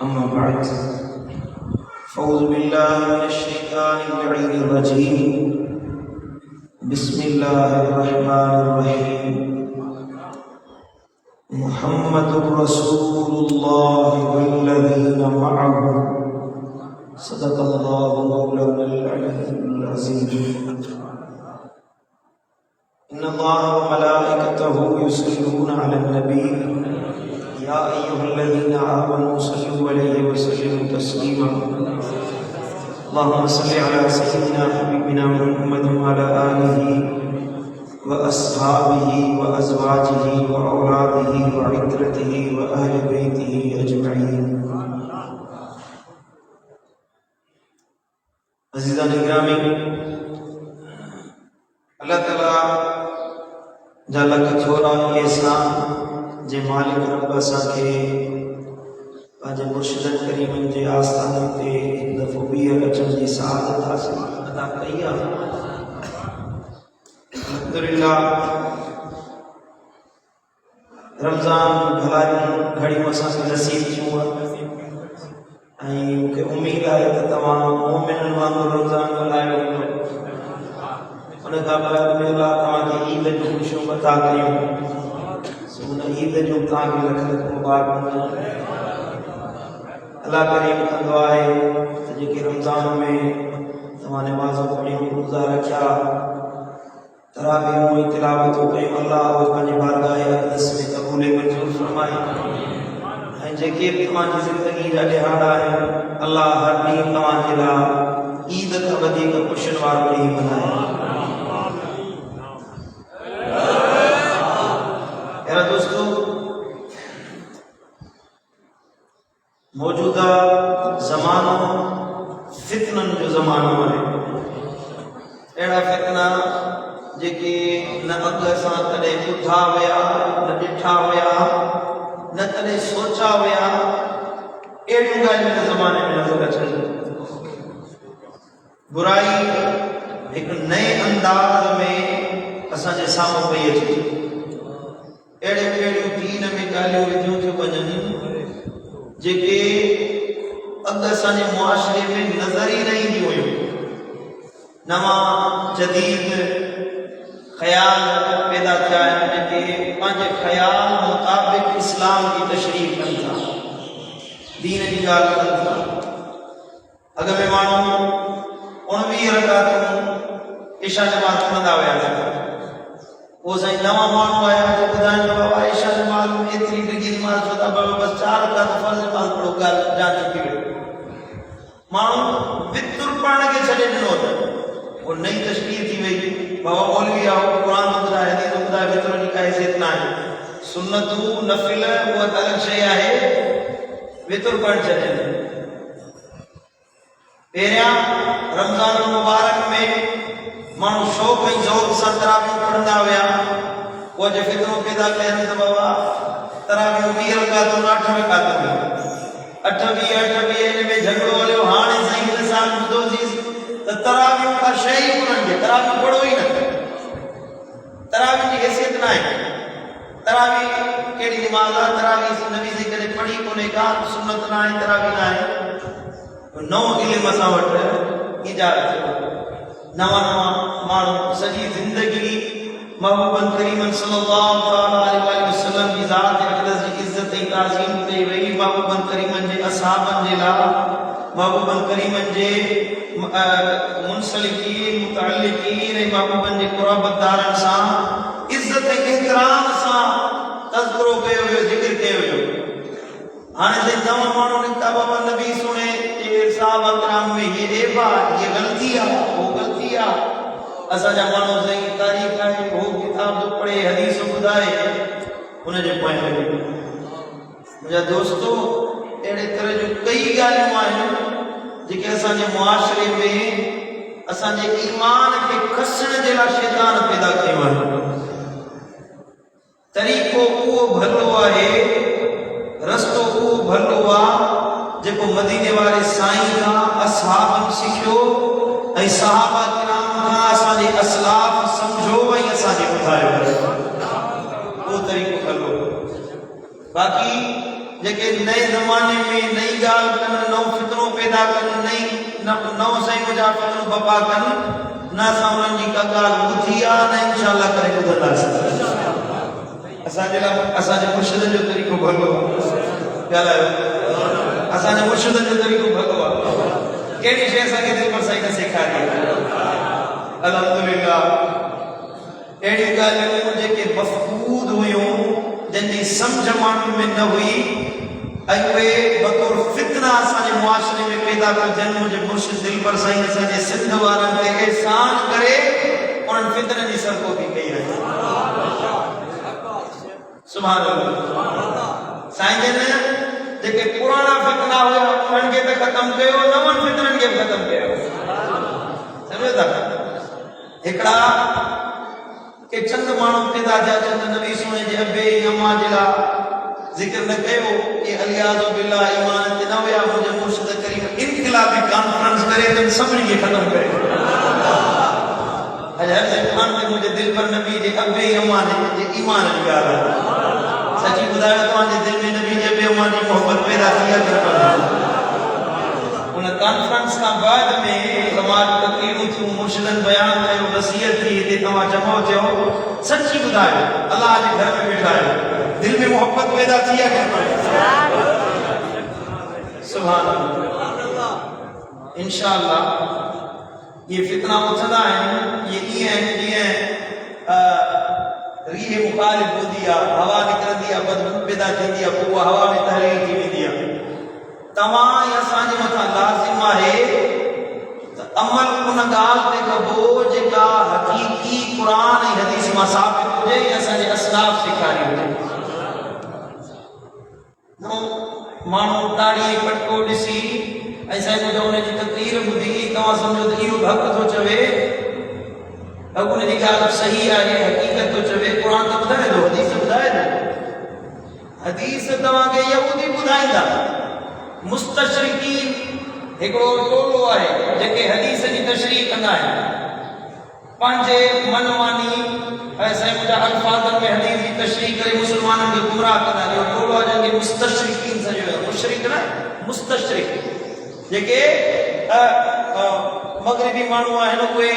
अम्मा बाद फ़ौज़ु बिल्लाहि मिनश शैतानिर रजीम बिस्मिल्लाहिर रहमानिर रहीम मुहम्मदुर रसूलुल्लाह वल्लज़ीना मअहु सदक़ल्लाहु मौलानल अलीयुल अज़ीम इन्नल्लाह व मलाइकतहु युसल्लूना अलन नबी या अय्युहल्लज़ीना आमनू सल्लु अलैहि व सल्लिमू तस्लीमा अल्लाहुम्मा सल्लि अला सय्यिदिना हबीबिना मुहम्मद व अला आलिहि व अस्हाबिहि व अज़वाजिहि व औलादिहि व इत्रतिहि व अहलि बैतिहि अजमईन। अज़ीज़ान गिरामी, अल्लाह ताला जा लख थोरा एहसान जे मालिक रब असांखे पंहिंजे मुर्शिदन करीमन जे आस्थाने ते हिकु दफ़ो ॿीहर अचण जी सआदत हासिल अदा कई आहे। अल्हम्दुलिल्लाह, रमज़ान भलायूं घड़ियूं असांखे नसीब थियूं ऐं मूंखे उमेद आहे त तव्हां मोमिननि वांगुरु रमज़ान मल्हायो हूंदो। उन खां पोइ अल्लाह तव्हांखे ईद जूं ख़ुशियूं अता कयूं। उन ईद जूं तव्हांखे लख लख मुबारक। अल्लाह करीम कंदो आहे त जेके रमज़ान में तव्हां नमाज़ पढ़ियूं, रोज़ा रखिया, तरावीहूं ऐं तिलावतूं कयूं, अल्लाह उहे पंहिंजे बारगाह अक़दस में क़बूल मंज़ूर फरमाए। ऐं जेके बि तव्हांजी ज़िंदगी जा ॾिहाड़ा आहिनि, अल्लाह हर ॾींहुं तव्हांजे लाइ ईद खां वधीक ख़ुशियुनि वारो ॾींहुं बनाए। दोस्तों, मौजूदा ज़मानो फितनन जो ज़मानो है। अड़ा फितना जेके न अग सां कदे ॿुधा हुआ, न ॾिठा हुआ, न कदे सोचा हुआ, अहिड़ियूं ॻाल्हियूं हिन ज़माने में नज़र अचनि। बुराई हिकु नए अंदाज़ में असांजे साम्हूं पई अचे। अहिड़ियूं दीन में ॻाल्हियूं विधियूं थियूं वञनि जेके अॻु असांजे मुआशरे में नज़र ई न ईंदियूं हुयूं। नवां जदीद ख़्याल पैदा थिया आहिनि जेके पंहिंजे ख़्याल मुताबिक़ इस्लाम जी तशरीह कनि था, दीन जी ॻाल्हि कनि था। अॻ में माण्हू 19 रकातूं इशा नमाज़ पढ़ंदा हुआसीं। वो साईं नवां माण्हू आया जो ॿुधाइनि बाबा इशा नमाज़ में एतिरी डिघी नमाज़ छो था पढ़ो, बसि 4 रकात फ़र्ज़ नमाज़ पढ़ो, ॻाल्हि जान चुकी वई। माण्हू वितुर पढ़ण खे छॾे ॾिनो त वो नई तशरीह थी वई। बाबा मौलवी आहे, क़ुरान ॿुधाए, हदीस ॿुधाए, वितुर जी का हैसियत न आहे। सुन्नतूं नफ़िल उहा अलॻि शइ आहे, वितुर पढ़णु छॾनि। पहिरियां रमज़ान मुबारक में माण्हू शौक़ ऐं ज़ौक़ सां तरावीह पढ़ंदा हुआ। उहा जे फितरो पैदा कयनि त बाबा तरावीह 20 रकातूं 8 रकातूं 28 हिन में झगड़ो हलियो। हाणे साईं इंसान ॿुधोसीं त तरावीह का शइ ई कोन्हनि खे, तरावीह पढ़ो ई न, तरावीह जी हैसियत न आहे। तरावीह कहिड़ी नमाज़ आहे? तरावीह नबी साईं कॾहिं पढ़ी कोन्हे का, सुन्नत न आहे, तरावीह न आहे। नओं इल्मु असां वटि ईजाद थियो। नवां माण्हू सॼी ज़िंदगी महबूबन करीमन सल्लल्लाहु अलैहि वसल्लम जी ज़ात अक़दस जी इज़्ज़त ऐं ताज़ीम कई वई। महबूबन करीमन जे असहाबनि जे लाइ, महबूबन करीमन जे मुंसलिकीन मुतअल्लिकीन ऐं महबूबन जे क़ुरबतदारनि सां इज़्ज़त ऐं एहतराम सां तज़किरो कयो वियो, ज़िक्र कयो वियो। हाणे जे नवां माण्हू निकिता, बाबा नबी सुणे जे सहाबा किराम में ये ऐबा, ये गलती आहे, वो गलती आहे। असांजा माण्हू साईं तारीख़ आहे, वो किताब थो पढ़े, हदीस ॿुधाए, हुनजे पोइ हले। मुंहिंजा दोस्तो, अहिड़े तरह जूं कई ॻाल्हियूं आहिनि जेके असांजे मुआशरे में असांजे ईमान खे खसण जे लाइ शैतान पैदा कयो आहे। तरीक़ो उहो भलो आहे, रस्तो उहो भलो आहे जेको मदीने वारे साईं खां असहाबनि सिखियो ऐं सहाबा किराम खां असांजे असलाफ सम्झो ऐं असांखे ॿुधायो। उहो तरीक़ो भलो। बाक़ी जेके नए ज़माने में नई गाल कन, नओ फितरो पैदा कन, नओ सही मुजा फितरो बपा कन, न असां उन्हनि जी का ॻाल्हि ॿुधी आहे न इंशाअल्लाह करे ॿुधंदासीं। असांजे मुर्शिदनि जो तरीक़ो भलो ॻाल्हायो, असांजे मुर्शिदनि जो तरीक़ो भलो आहे। कहिड़ी शइ असांखे दिलि पर साईं न सेखारी। अल्हम्दुलिल्लाह अहिड़ियूं ॻाल्हियूं जेके मफ़क़ूद हुयूं, जंहिंजी सम्झ माण्हुनि में न हुई, ऐं उहे बतौर फितना असांजे मुआशरे में पैदा कजनि। मुंहिंजे मुर्शिद दिलि पर साईं असांजे सिंध वारनि ते एहसान करे उन्हनि फितननि जी सरकोती कई आहे। सुभान अल्लाह। साईं जन जेके पुराणा फितना हुआ उन्हनि खे त ख़तम कयो, नवनि फितननि खे बि ख़तम कयो। सम्झो था? हिकिड़ा के चंद माण्हू पैदा थिया, चंद नबी सुणे जे अबे अम्मा जे लाइ ज़िक्र न कयो, ये अलियाज़ु बिल्लाह ईमान ते न हुया। मुंहिंजे मुर्शिद करीम इनक़िलाबी कॉन्फ्रेंस करे त सभिनी खे ख़तम करे। अॼु हर ज़बान ते मुंहिंजे दिलि पर नबी जे अबे अम्मा जे ईमान जी ॻाल्हि आहे। सची ॿुधायो, तव्हांजे दिलि में नबी जे अबे अम्मा जी मोहबत पैदा थी आहे। उन कॉन्फ्रेंस खां बाद में समाज तकरीरूं थियूं, मुर्शिदनि बयान कयो, नसीहत थी, हिते तव्हां जमा थियो। सची ॿुधायो, अल्लाह जे घर में वेठा आहियो, दिल में मोहब्बत पैदा थी आहे। सुभान अल्लाह। इंशाअल्लाह ये फितना उथंदा आहिनि, ये ईअं आहिनि जीअं रीह मुखालिफ हूंदी आहे, हवा निकिरंदी आहे, बदबू पैदा थींदी आहे, पोइ हवा में तहरीर थी वेंदी आहे। तव्हां या असांजे मथां लाज़िम आहे त अमल उन ॻाल्हि ते कबो जेका हक़ीक़ी क़ुर ऐं हदीस मां साबित हुजे या असांजे असलाफ सेखारी हुजे। माण्हू ताड़ी पटको ॾिसी ऐं साईं जो उनजी तक़रीर ॿुधी तव्हां सम्झो त इहो हक़ थो चवे, उनजी ॻाल्हि सही आहे, हक़ीक़त थो चवे। क़ुर त ॿुधाए थो, हदीस ॿुधाए थो। हदीस तव्हांखे यहूदी ॿुधाईंदा। मुस्तशरिकीन हिकिड़ो टोलो आहे जेके हदीस जी तशरीह कंदा आहिनि, पंहिंजे मनमानी ऐं साईं मुंहिंजा अल्फाज़नि में हदीस जी तशरीह करे मुस्लमाननि खे गुमराह कंदा आहिनि। इहो टोलो आहे जंहिंखे मुस्तशरिकीन सॼो, मुशरिक न, मुस्तशरिक। जेके मग़रिबी माण्हू आहिनि, उहे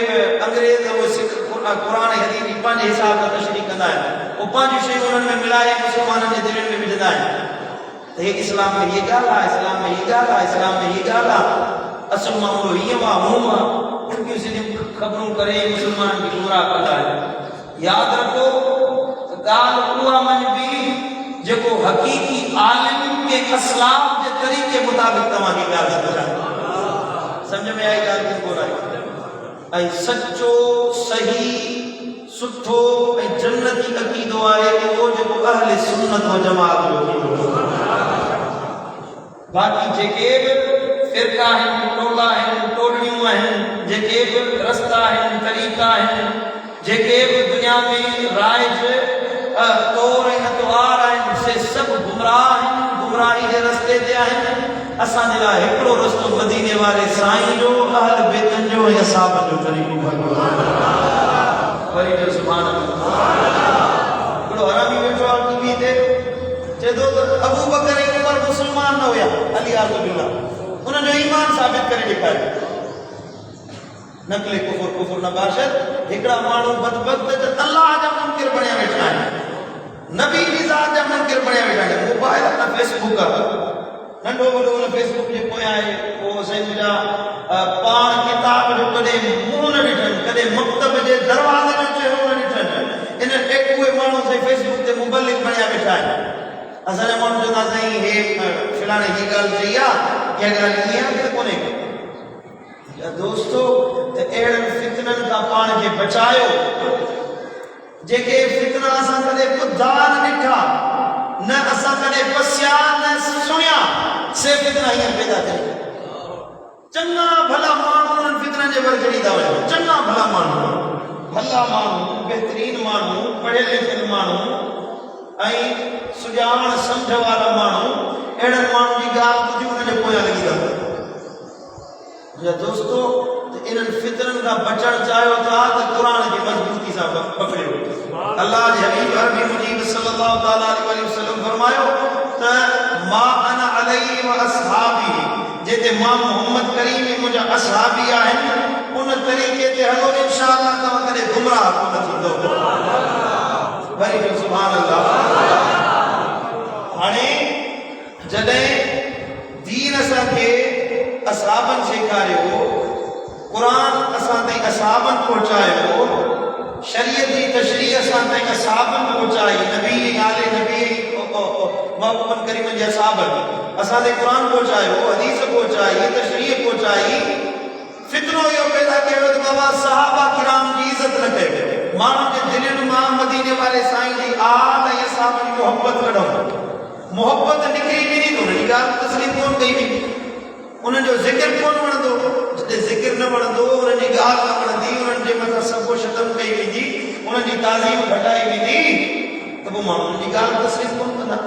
अंग्रेज़, उहे सिख क़ुर ऐं हदीस जी पंहिंजे हिसाब सां तशरीह कंदा आहिनि। उहे पंहिंजूं शयूं उन्हनि में मिलाए मुस्लमाननि जे दिलनि में विझंदा आहिनि। हे इस्लाम में ये ॻाल्हि आहे, इस्लाम में ये ॻाल्हि आहे, इस्लाम में ये ॻाल्हि आहे, असुल मामलो हीअं आहे, हूअं आहे। उल्टियूं सिधियूं ख़बरूं करे मुस्लमाननि खे गुमराह कंदा आहिनि। यादि रखो त ॻाल्हि उहा मञबी जेको हक़ीक़ी आलिम के असलाफ जे तरीक़े मुताबिक़ तव्हांखे ॻाल्हि सम्झाए। सम्झ में आई ॻाल्हि की कोन आई? ऐं सचो सही सुठो ऐं जन्नती अक़ीदो आहे उहो जेको अहले सुन्नत व जमात जो अक़ीदो। बाक़ी जेके बि फ़िरका आहिनि, टोला आहिनि, टोलियूं आहिनि, जेके बि रस्ता आहिनि, तरीक़ा आहिनि, जेके बि दुनिया में राइज तौर ऐं अतवार आहिनि, से सभु गुमराह आहिनि, गुमराही जे रस्ते ते आहिनि। असांजे लाइ हिकिड़ो रस्तो मदीने वारे साईं जो, अहल बैतनि जो ऐं असहाबनि जो तरीक़ो भलो वरी जो। सुभान अल्लाह। हिकिड़ो हरामी वेठो आहे टीवी ते, चए थो त अबू बकर ऐं उमर मुस्लमान न हुया, अलियाज़ु बिल्लाह, उन्हनि जो ईमान साबित करे ॾेखारियो। नकले कुफर, कुफर न बाशद। हिकिड़ा माण्हू बदबख्त त अल्लाह जा मुनकिर बणिया वेठा आहिनि, नबी जी ज़ात जा मुनकिर बणिया वेठा आहिनि। मोबाइल आहे, फेसबुक आहे, नंढो वॾो हुन फेसबुक जे पोयां आहे। पोइ साईं मुंहिंजा पाण किताब जो कॾहिं मुंहुं न ॾिठनि, कॾहिं मकतब जे दरवाज़े में चहिरो न ॾिठनि। इन उहे माण्हू साईं फेसबुक ते मुबलिक बणिया वेठा आहिनि। असांजा माण्हू चवंदा साईं हे फिलाणे हीअ ॻाल्हि चई आहे, इहा ॻाल्हि ईअं आहे त कोन्हे। दोस्तो, त अहिड़नि फितननि खां पाण खे बचायो जेके फितना असां कॾहिं ॿुधा न ॾिठा, न असां कॾहिं पसिया न सुणिया। से फितना हीअं पैदा थिए। चङा भला माण्हू उन्हनि फितननि जे वर चढ़ी था वञनि। चङा भला माण्हू, भला माण्हू, बहितरीन माण्हू, पढ़ियल लिखियल माण्हू ऐं सुञाण सम्झ वारा माण्हू, अहिड़नि माण्हुनि जी ॻाल्हि ॿुधी उन्हनि जे पोयां लॻी था। दोस्तो, इन्हनि फितरनि खां बचणु चाहियो था त क़ुर जी मज़बूती सां पकड़ियो। अल्लाह जे हबीब अरबी मुजीब सल्लल्लाहु तआला अलैहि वसल्लम फरमायो त मा अना अलैहि व अस्हाबी, जेते मां मोहम्मद करीम मुंहिंजा असहाबी आहिनि उन तरीक़े ते हलो, इंशाअल्लाह तव्हां कॾहिं गुमराह कोन थींदो। वरी जो सुभान अल्लाह। हाणे जॾहिं दीन असांखे असहाबनि सेखारियो, क़ुरान असां ताईं असहाबनि पहुचायो, शरीयत जी तशरीह असां ताईं असहाबनि पहुचाई, नबी आले नबी मोहम्मद करीम जे असहाबनि असां ताईं क़ुरान पहुचायो, हदीस पहुचाई, तशरीह पहुचाई। फितनो इहो पैदा कयो त बाबा सहाबा किराम जी इज़त न कयो, माण्हुनि जे दिलनि मां मदीने वारे साईं जी आल ऐं असहाबनि जी मोहबत कढूं। मोहबत निकिरी वेंदी त उनजी ॻाल्हि तस्लीम कोन कई वेंदी, उन्हनि जो ज़िक्र कोन वणंदो, जिते ज़िक्र न वणंदो, उन्हनि जी ॻाल्हि न वणंदी, उन्हनि जे मथां सभु शतम कई वेंदी, उन्हनि जी ताज़ीम घटाई वेंदी, त पोइ माण्हू उन्हनि जी ॻाल्हि तस्लीम कोन कंदा।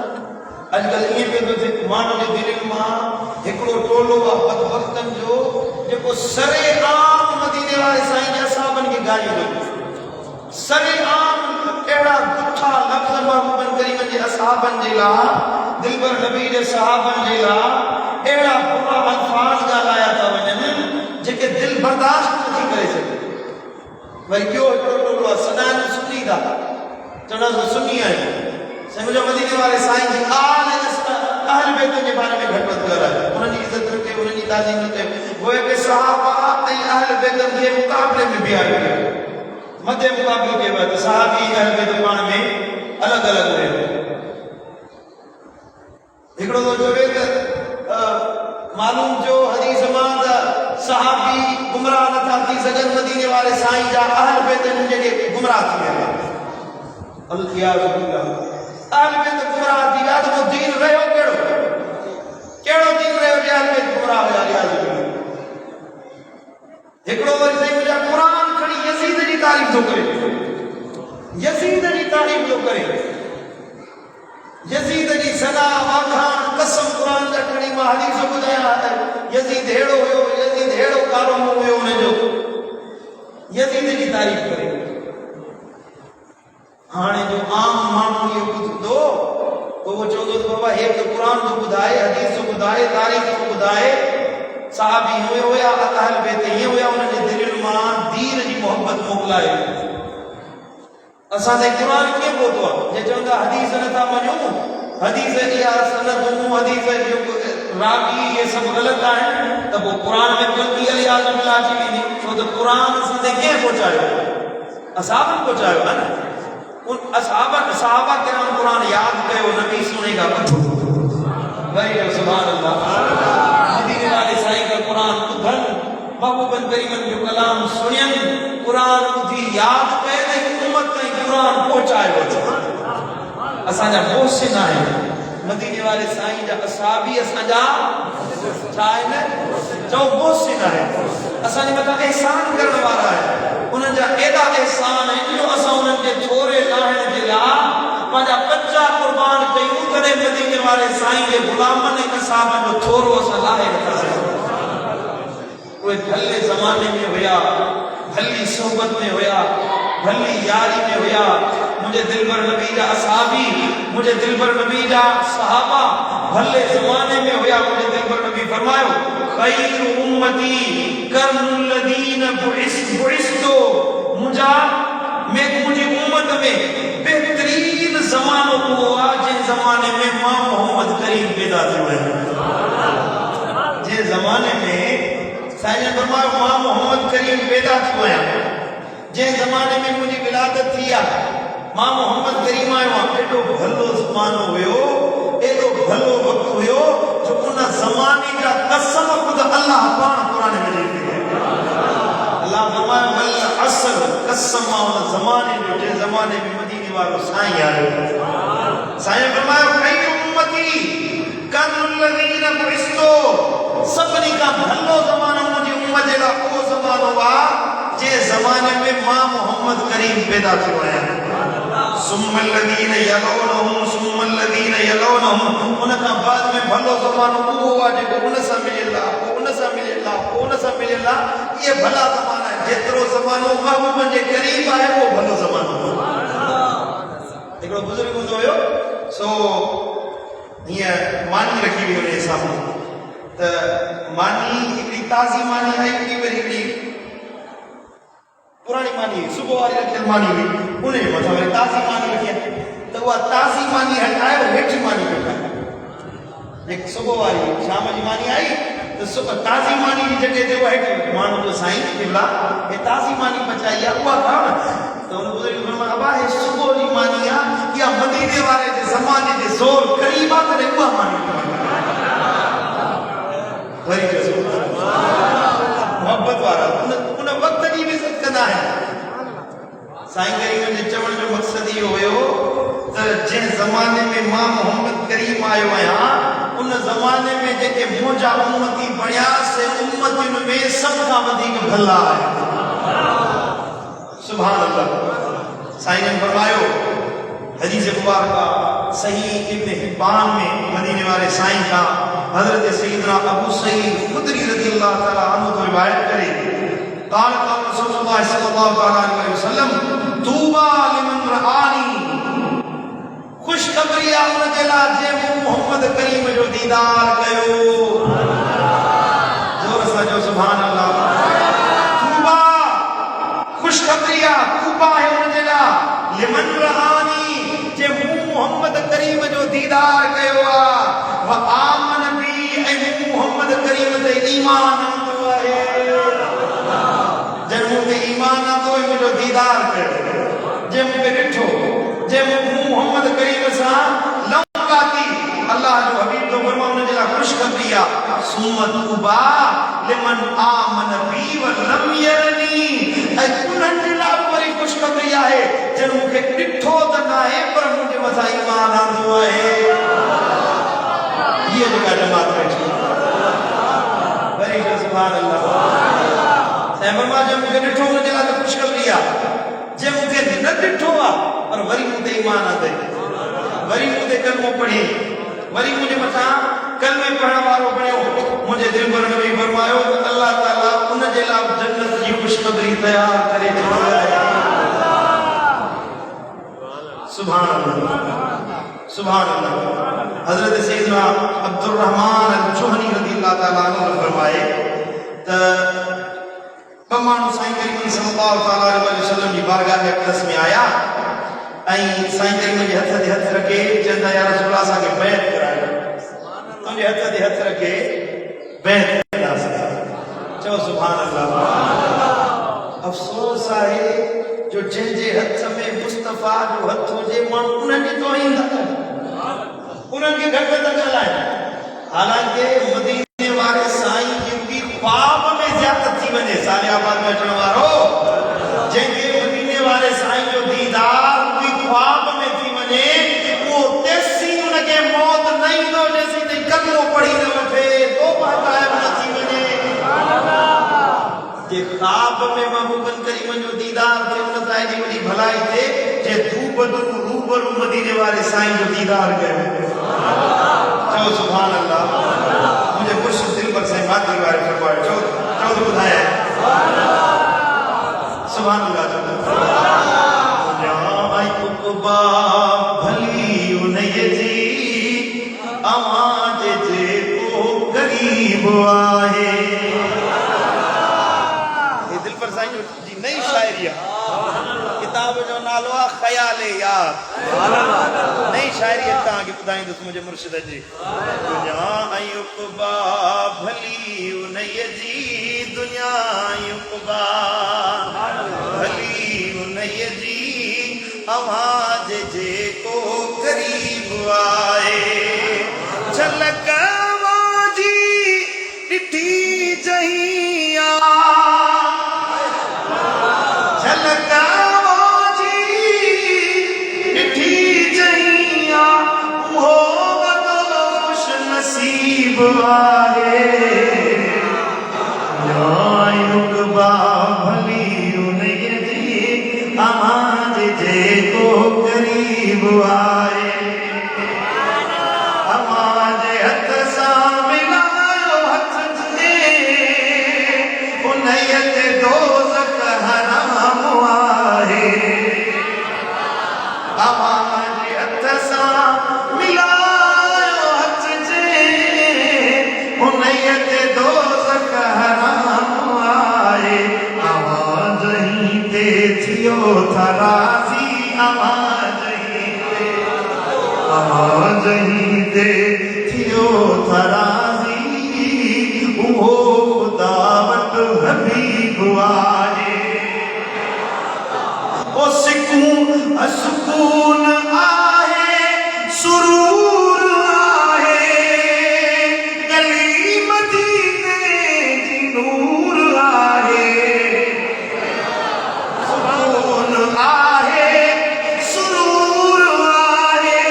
अॼुकल्ह ईअं पियो थो थिए, माण्हुनि जे दिलनि मां हिकिड़ो टोलो आहे बदबख्तनि जो, जेको सरेआम मदीने वारे साईं जे असहाबनि खे गालियूं ॾियो, सरेआम अहिड़ा गुठा लफ़्ज़ मोहम्मद करीम जे असहाबनि जे लाइ, दिलबर नबी जे सहाबनि जे लाइ अहिड़ा बुरा अल्फाज़ ॻाल्हाया था वञनि जेके दिलि बर्दाश्त नथी करे सघे। वरी ॿियो हिकिड़ो टोलो आहे सदान सुन्नी था, चवंदा सुन्नी आहियूं, मुंहिंजो मदीने वारे साईं जी आल अहल बैत जे बारे में घटि वधि ॻाल्हायो, उन्हनि जी इज़त न कयो, उन्हनि जी ताज़ीम न कयो। गोया के सहाबा ऐं अहल बैत जे मुक़ाबले में बीहारियो वियो, मथे मुक़ाबिलो कयो वियो त सहाबी अहल बैत पाण में अलॻि अलॻि हुए। हिकिड़ो तो चवे त मालूम जो हदीस मां त सहाबी गुमराह नथा थी सघनि, मदीने वारे साईं जा अहल बैत जेके गुमराह थी विया, अहल बैत गुमराह थी विया त पोइ दीन रहियो कहिड़ो? कहिड़ो दीन रहियो जे अहल बैत गुमराह हुया? हिकिड़ो वरी साईं मुंहिंजा क़ुरान खणी यज़ीद जी तारीफ़ थो करे, यज़ीद जी तारीफ़ थो करे, यज़ीद जी सना वाखान कसम क़ुरान जा खणी मां हदीस ॿुधाया, यज़ीद अहिड़ो हुयो, यज़ीद अहिड़ो कारो मुंहुं हुयो हुनजो, यज़ीद जी तारीफ़ करे। हाणे जो आम माण्हू इहो ॿुधंदो पोइ उहो चवंदो त बाबा हे त क़ुरान थो ॿुधाए, हदीस थो ॿुधाए, तारीफ़ थो ॿुधाए, सहाबी हुए हुया, अहल बैत हीअं हुया, उन्हनि जे दिलनि मां दीन जी मोहबत मोकिलाए। असां ताईं क़ुरान कीअं पहुतो आहे? जे चवंदा हदीस नथा मञूं, हदीस इहा सनदूं, हदीस जो रावी इहे सभु ग़लति आहिनि, त पोइ क़ुरान में ग़लती अली आज़म अची वेंदी, छो त क़ुरान असां ताईं कीअं पहुचायो? असहाबनि पहुचायो आहे न। उन सहाबा किराम क़ुरान यादि कयो, नबी सुने खां पुछो, वरी सुभान अल्लाह, मदीने वारे साईं का क़ुरान ॿुधनि, महबूबनि करीमनि जो कलाम सुणनि, क़ुरान ॿुधी यादि कयो त उम्मत ताईं क़ुरान पहुचायो। असांजा मोहसिन आहिनि, मदीने वारे साईं जा असहाबी असांजा छा आहिनि? चओ मोहसिन आहिनि, असांजे मथां एहसान करण वारा आहिनि, उन्हनि जा एॾा एहसान आहिनि जो असां उन्हनि जे थोरे लाहिण जे लाइ पंहिंजा बच्चा कुर्बान कयूं, तॾहिं मदीने वारे साईं जे ग़ुलामनि ऐं असहाबनि जो थोरो असां लाहे नथा सघूं। उहे भले ज़माने में हुया, भली सोबत में हुया, भली यारी में हुया, मुझे दिलबर नबी जा असहाबी, मुझे दिलबर नबी जा सहाबा भले ज़माने में हुया। मुझे दिलबर नबी फरमायो खैर उम्मती कर्नुल्लदीन बुइस्तु, मुझे उम्मत में बेहतरीन ज़मानो हुआ जिन ज़माने में मां मोहम्मद करीम पैदा थियो है। जे ज़माने में साईं फरमायो मां मोहम्मद करीम पैदा थियो आहियां, जे ज़माने में मुंहिंजी विलादत थी आहे, मां मोहम्मद करीम आयो आहियां, एॾो भलो ज़मानो हुयो, एॾो भलो वक़्तु हुयो जो उन ज़माने जा कसम ख़ुदि अल्लाह पाण क़ुरान में ॾेई आहे। अल्लाह फरमायो वल असर, कसम मां उन ज़माने जो जे ज़माने में मदीने वारो साईं आयो। साईं फरमायो खैर उम्मती कर्नुल्लदीन बुइस्तु, सभिनी खां भलो ज़मानो मुंहिंजी उम्मत जे लाइ उहो ज़मानो आहे जे ज़माने में मां मोहम्मद करीम पैदा थियो आहियां। सुम्मल्लदीन यलौनहुम, उन खां बाद में भलो ज़मानो उहो आहे जेको उन सां मिलियल आहे, उन सां मिलियल आहे, उन सां मिलियल आहे। इहे भला ज़माना आहे, जेतिरो ज़मानो महबूब जे क़रीब आहे उहो भलो ज़मानो। हिकिड़ो बुज़ुर्ग हूंदो हुयो, सो हिय मानी रखी हुई हुन साम्हूं त मानी हिकिड़ी ताज़ी मानी आई ॿी वरी हिकिड़ी पुरानी मानी सुबुह वारी रखियल मानी हुई उन जे मथां वरी ताज़ी मानी रखी त उहा ताज़ी मानी हटाए हेठि मानी रखाए जेकी सुबुह वारी शाम जी मानी आई तो ताज़ी मानी की जगह ते हेठि माण्हू जो साईं केवला हे ताज़ी मानी बचाई आहे उहा खाओ न तो उन बुजुर्ग फरमाया अबा हे सुबुह जी मानी आहे या मदीने वारे जे ज़माने जे ज़ोर करीब आहे तॾहिं उहा मानी वरी मोहब्बत वारा उन वक़्त जी बि इज़त कंदा आहिनि साईं करीम जे चवण जो मक़सद इहो हुयो त जंहिं ज़माने में मां मोहम्मद करीम आयो आहियां उन ज़माने में जेके मुंहिंजा उम्मती बणिया से उम्मतियुनि में सभ खां वधीक भला आहे सुभान अल्लाह साईं ने फरमायो हदीस मुबारका सही इब्न हिब्बान में मदीने वाले साईं का हजरत सैयदना अबू सईद खुदरी रज़ियल्लाहु ताला अन्हु तो रिवायत करे قال रसूलुल्लाह सल्लल्लाहु अलैहि वसल्लम तूबा लिमन रआनी खुशखबरी आहे उन जे लाइ जे मोहम्मद करीम जो दीदार कयो जोर सां जो सुभान अल्लाह तूबा खुशखबरी आहे तूबा है उन जे लाइ लिमन रआनी जे मोहम्मद करीम जो दीदार कयो आहे व आमन बि ऐं मोहम्मद करीम ते ईमान आंदो आहे जंहिं मूं ते ईमान आंदो आहे मुंहिंजो दीदार कयो जे मूंखे ॾिठो जे मोहम्मद करीम सां लौकाती अल्लाह जो हबीब तो फरमा उन जे लाइ खुशखबरी आहे सुम्मत तूबा लिमन आमन बि व लम यरनी ऐं उन्हनि जे लाइ वरी खुशखबरी आहे जंहिं मूंखे ॾिठो त न आहे पर मुंहिंजे मथां ईमान आंदो आहे ये जेका जमात वेठी वरी जो सुभान अल्लाह साईं फरमा जे मूंखे ॾिठो उन जे लाइ खुशखबरी आहे जे मूंखे न ॾिठो आहे पर वरी मूं ते ईमान आंदे वरी मूं ते कलमो पढ़ी वरी मुंहिंजे मथां कलमे पढ़ण वारो बणियो मुंहिंजे दिल पर नबी फरमायो त अल्लाह ताला उन जे लाइ जन्नत जी खुशखबरी तयार करे छॾी आहे सुभान अल्लाह सुभान अल्लाह हजरत सैयदना अब्दुल रहमान अल जुहनी रज़ियल्लाहु ताला अन्हु फरमाए त माण्हू साईं करीम सल्लल्लाहु अलैहि वसल्लम जी बारगाह में अक़दस में आया ऐं साईं करीम जे हथ ते हथ रखे चवंदा या रसूल अल्लाह असांखे बैत करायो तुंहिंजे हथ ते हथ रखे बैत कंदासीं चओ सुभान अल्लाह अफ़सोस आहे जो जंहिंजे हथ में मुस्तफ़ा जो हथ हुजे माण्हू उन्हनि जी तौहीन था कनि उन्हनि खे घटि था ॻाल्हाइनि हालांकि मदीने वारे साईं जी ख्वाब में ज़ियादत थी वञे सालियाबाद में अचण वारो जंहिंखे मदीने वारे साईं जो दीदार बि ख्वाब में थी वञे उहो तेसी उनखे मौत न ईंदो जेसीं ताईं कलमो पढ़ी न वठे तौबा क़ाइम न थी वञे जे ख्वाब में महबूबन करीमन जो दीदार थे उन तां एॾी वॾी भलाई थे जे रूबरू मदीने वारे साईं जो दीदार कयो चओ सुभान अल्लाह मुझे मुर्शिद दिल पर साईं मादरी वारे फरमायो चओ तो बुधाया सुभान अल्लाह या कुबा भली उनये जी आवाज जे को करीब आहे ये दिल पर साईं जी नई शायरी है किताब जो नालो आहे ख्याल यार नई शायरी तव्हांखे ॿुधाईंदुसि मुंहिंजे मुर्शिद जी दुनिया युक़बा भली उनये जी दुनिया युक़बा भली उनये जी आवाज जे को करीब आए झलक आवाजी ॾिठी जहिया झलक नसीब आहे युक़बा भली उनये जी आवाज जे को करीब आहे आवाज हथ सां मिलायो हथ जे उनये ते दोज़ख हराम आहे आवाज हथ सां मिलायो उन्हें ते दोज़ख हराम आए आवाज़ ही ते थियो था राज़ी आवाज़ ही ते थियो था राज़ी उहो खुदा वट हबीब आए ओ सुकून आहे सुरूर आहे गली मदीने जी नूर आहे सुकून आहे सुरूर आहे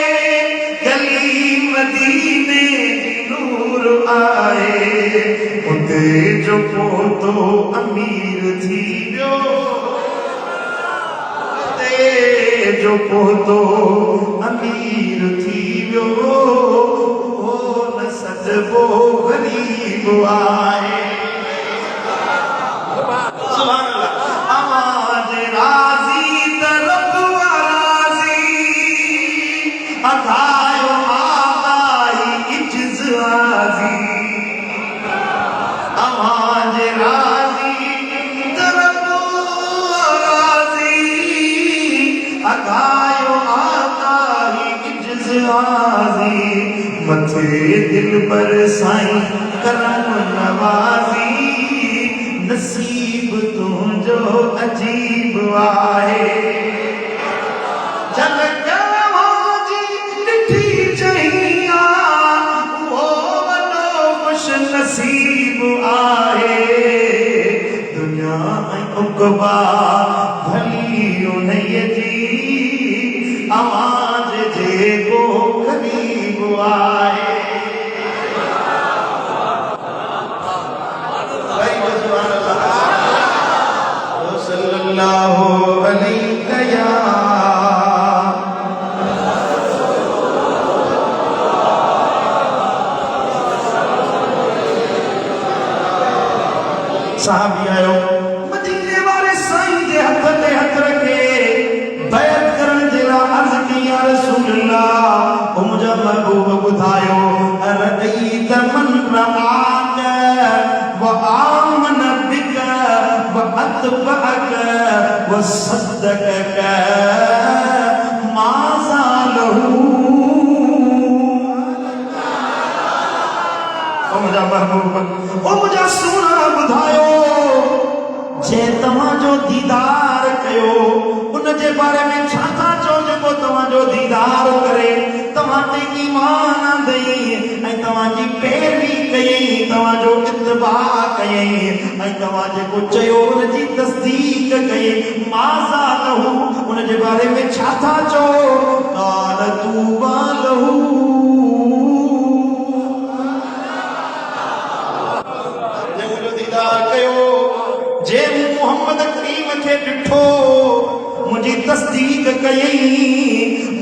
गली मदीने जी नूर आहे उते जो पोतो अमीर थी वियो जो पोतो अमीर थी वियो हो न सजबो गरीब आए सुभान अल्लाह आवाज़ राज़ी तरफ राज़ी अधायो आगाही इज्ज़ आज़ी आवाज़ राज़ी तरफ अगायो आगाही इज्ज़ आज़ी मथे दिल पर साईं करम नवाज़ी नसीब तुझो अजीब आहे झलक जी ॾिठी चइया वो वॾो खुश नसीब आहे दुनिया ऐं उक़बा भली उन्हीअ जी आवाज़ जेको क़रीब आहे सल्लल्लाहु अलैहि या साहबी आयो मदीने वाले साईं जे हथ ते हथ रखे बैत करण जे लाइ अर्ज़ कई या रसूल अल्लाह ओ मुंहिंजा महबूब ॿुधायो रदईत मन रआक व आमन बिक व अतबअक व सद्दक़क माज़ा लहू ओ मुंहिंजा महबूब ओ मुंहिंजा सोना ॿुधायो जे तव्हांजो दीदार कयो उन जे बारे में छा था चओ जेको तव्हांजो दीदार करे तव्हां ते ईमान आंदई ऐं तव्हांजी पैरवी कयई तव्हांजो इत्तिबा कयई ऐं तव्हां जेको चयो उन जी तस्दीक कई माज़ा लहू उन जे बारे में छा था चओ क़ाल तूबा लहू जे मोहम्मद करीम खे ॾिठो मुंहिंजी तस्दीक कयई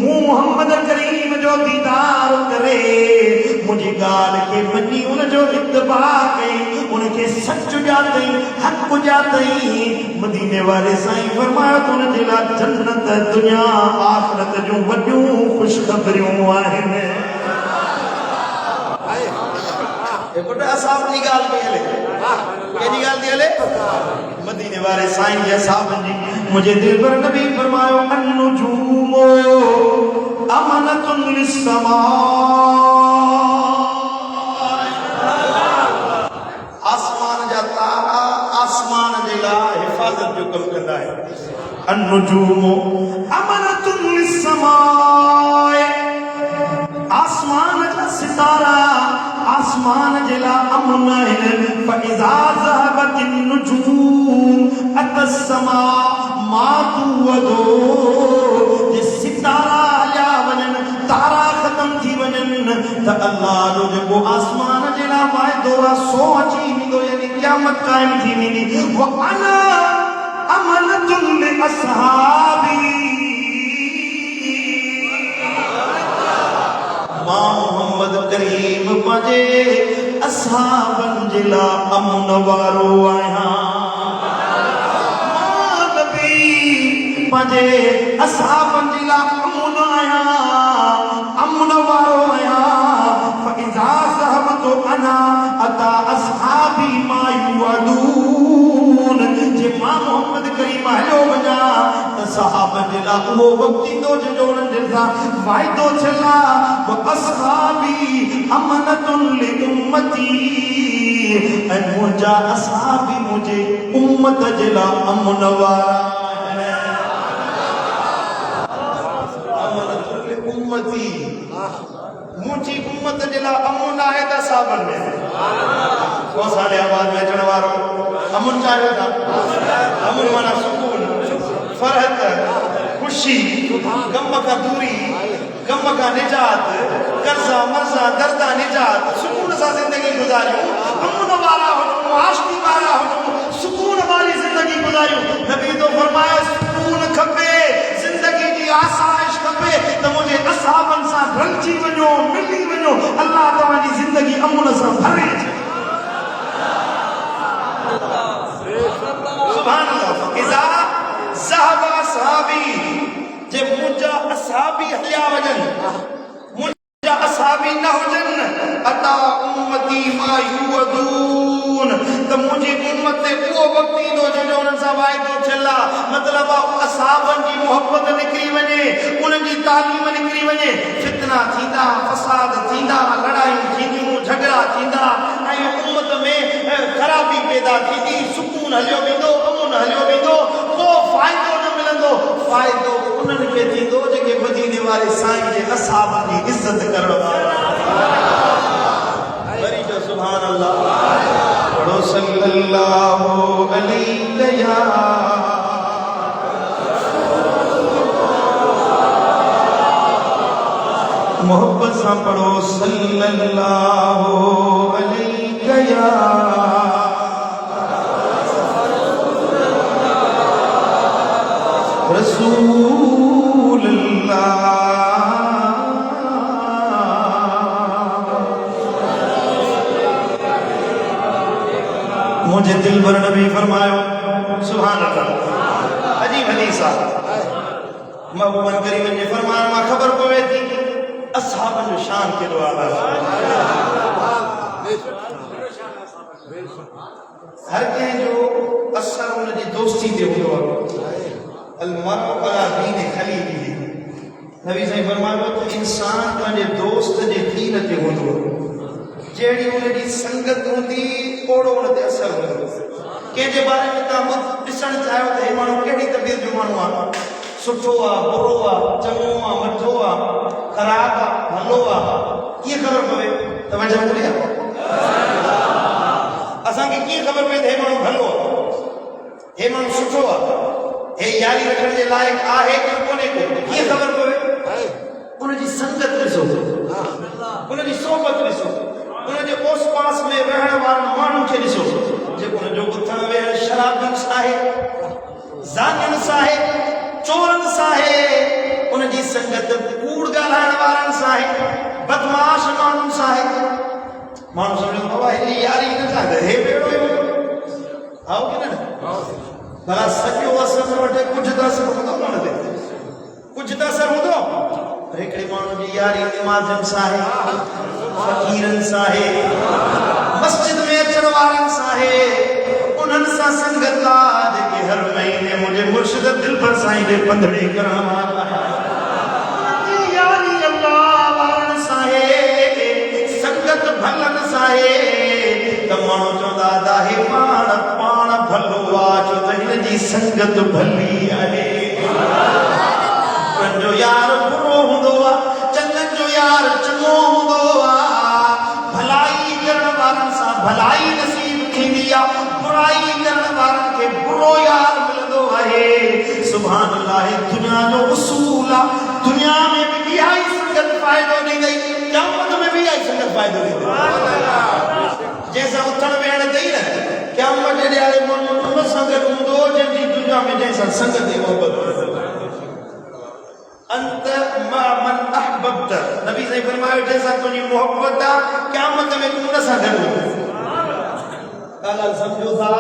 मूं मोहम्मद करीम जो दीदार करे मुंहिंजी ॻाल्हि खे मञी उनजो इत्तिबा कई उनखे सच ॼातई हक़ ॼातई मदीने वारे साईं फरमायो त उनजे लाइ जन्नत दुनिया आख़िरत जूं वॾियूं ख़ुशख़बरियूं आहिनि पुट असाब जी ॻाल्हि पई हले केॾी ॻाल्हि थी हले मदीने वारे साईं जे असाबनि जी मुंहिंजे दिल पर नबी फरमायो अन्नुजूमो अमनतुन लिस्समा आसमान जा तारा आसमान जे लाइ हिफ़ाज़त जो कमु कंदा आहिनि अन्नुजूमो अमनतुन लिस्समा आसमान जा सितारा आसमान जे लाइ अमन आहिनि फ़इज़ा ज़हबतिन नुजूम अतस्समा मातूवदो जे सितारा हलिया वञनि तारा ख़तम थी वञनि त अल्लाह जो जेको आसमान जे लाइ वाइदो आहे सो अची वेंदो यानी क़यामत क़ाइम थी वेंदी व अना अमनतुन लिअस्हाबी मोहम्मद करीम पंहिंजे असहाबनि जे लाइ अमन वारो आहियां पंहिंजे असहाबनि जे लाइ अमन आहियां अमन वारो आहियां फ़इज़ा ज़हबतो अना अता अस्हाबी मा युअदून जे मां मोहम्मद करीम हलियो वञा त सहाबन जे लाइ उहो वक़्तु ईंदो जो उन्हनि जे सां वाइदो थियला व अस्हाबी अमनतुन लि उम्मती ऐं मुंहिंजा अस्हाबी मुंहिंजे उम्मत जे लाइ अमन वारा उम्मती मुंहिंजी उम्मत जे लाइ अमन आहे त साहबन में को साले आवाज में अचण वारो अमन चाहियो था अमन माना सुकून फरहत खुशी गम का दूरी गम का निजात कर्जा मर्जा दर्दा निजात सुकून सा जिंदगी गुजारियो अमन वाला हो आशिकी वाला हो सुकून वाली जिंदगी गुजारियो नबी तो फरमाया सुकून खपे जिंदगी की आसाइश खपे तो मुझे असहाबन सा रंजी वञो मिली वञो अल्लाह तव्हांजी जिंदगी अमन सां भरे सुभान अल्लाह इज़ा ज़हब असहाबी जे मुंहिंजा असहाबी हलिया वञनि मुंहिंजा असहाबी न हुजनि अता उम्मती मा युअदून त मुंहिंजी उम्मत ते उहो वक़्तु ईंदो जॾहिं उन्हनि सां वाइदो थियल आहे मतिलबु असहाबनि जी मोहबत निकिरी वञे उन्हनि जी तालीम निकिरी वञे फितना थींदा फसाद थींदा लड़ायूं थींदियूं झगड़ा थींदा ऐं उम्मत में ख़राबी पैदा थींदी सुकून हलियो वेंदो अमन हलियो वेंदो को फ़ाइदो न मिलंदो फ़ाइदो उन्हनि खे थींदो जेके मदीने वारे साईं जे असहाबनि जी इज़त करण वारा वरी जो सुभान अल्लाह पढ़ो सल्लल्लाहु अलैहि या मोहब्बत से पढ़ो सल्लल्लाहु अलैहि या रसूल अल्लाह मुझे दिल भर नबी फरमायो सुभान अल्लाह अजीब हदीस आहे महबूबन करीम जे फरमान मां ख़बर पवे थी असहाबन जो शान केॾो आला हर कंहिंजो असर उनजी दोस्ती ते हूंदो आहे अलमरउ अला दीन खलीलिही नबी साईं फरमायो त इंसान पंहिंजे दोस्त जे दीन ते हूंदो जहिड़ी उनजी संगत हूंदी ओड़ो उन ते असर हूंदो कंहिंजे बारे में तव्हां ॾिसणु चाहियो त हे माण्हू कहिड़ी तबियत जो माण्हू आहे सुठो आहे बुरो आहे चङो आहे मठो आहे ख़राब आहे भलो आहे कीअं ख़बर पवे तव्हांजा ॿुधी असांखे कीअं ख़बर पवे त हे माण्हू भलो आहे हे माण्हू सुठो आहे हे यारी रखण जे लाइक़ आहे कि कोन्हे को कीअं ख़बर पवे उनजी संगत ॾिसो उनजी सोबत ॾिसो उनजे ओस पास में रहण वारनि माण्हुनि खे ॾिसो जेको उनजो उथण वेहण शराबनि सां आहे ज़ानियुनि सां आहे चोरनि सां आहे उनजी संगत कूड़ ॻाल्हाइण वारनि सां आहे बदमाश माण्हुनि सां आहे माण्हू सम्झो बाबा हेॾी यारी न चाहींदा हे बेड़ो ई आओ की न भला सॼो असर न वठे कुझु त असर हूंदो न हुन ते कुझु त असर हूंदो हिकिड़े माण्हू जी यारी निमाज़नि सां आहे फ़क़ीरनि सां आहे मस्जिद में अचण वारनि सां आहे उन्हनि सां संगत आहे जेके हर महीने मुंहिंजे मुर्शिद दिलबर साईं जे पंधड़ी करण वारा उन्हनि जी यारी अल्लाह वारनि सां आहे संगत भलनि सां आहे त माण्हू चवंदा दाहे पाण भलो आहे छो त हिन जी संगत भली आहे जो यार बुरो हूंदो आहे चङनि जो यार चङो हूंदो आहे भलाई करण वारनि सां भलाई नसीब थींदी आहे बुराई करण वारनि खे बुरो यार मिलंदो आहे सुभान अल्लाह दुनिया जो उसूल आहे दुनिया में बि इहा ई संगत फ़ाइदो ॾींदई क़यामत में बि इहा ई संगत फ़ाइदो ॾींदई जंहिंसां उथण वेहण अथई न क़यामत जे ॾियारे माण्हू उन सां गॾु हूंदो जंहिंजी दुनिया में जंहिंसां संगत ऐं मोहबत अंत मा मन अहबब्त नबी साईं फरमायो जैसा तुझी मोहब्बत आहे क़यामत में तू न सां गॾु ॻाल्हि सम्झो था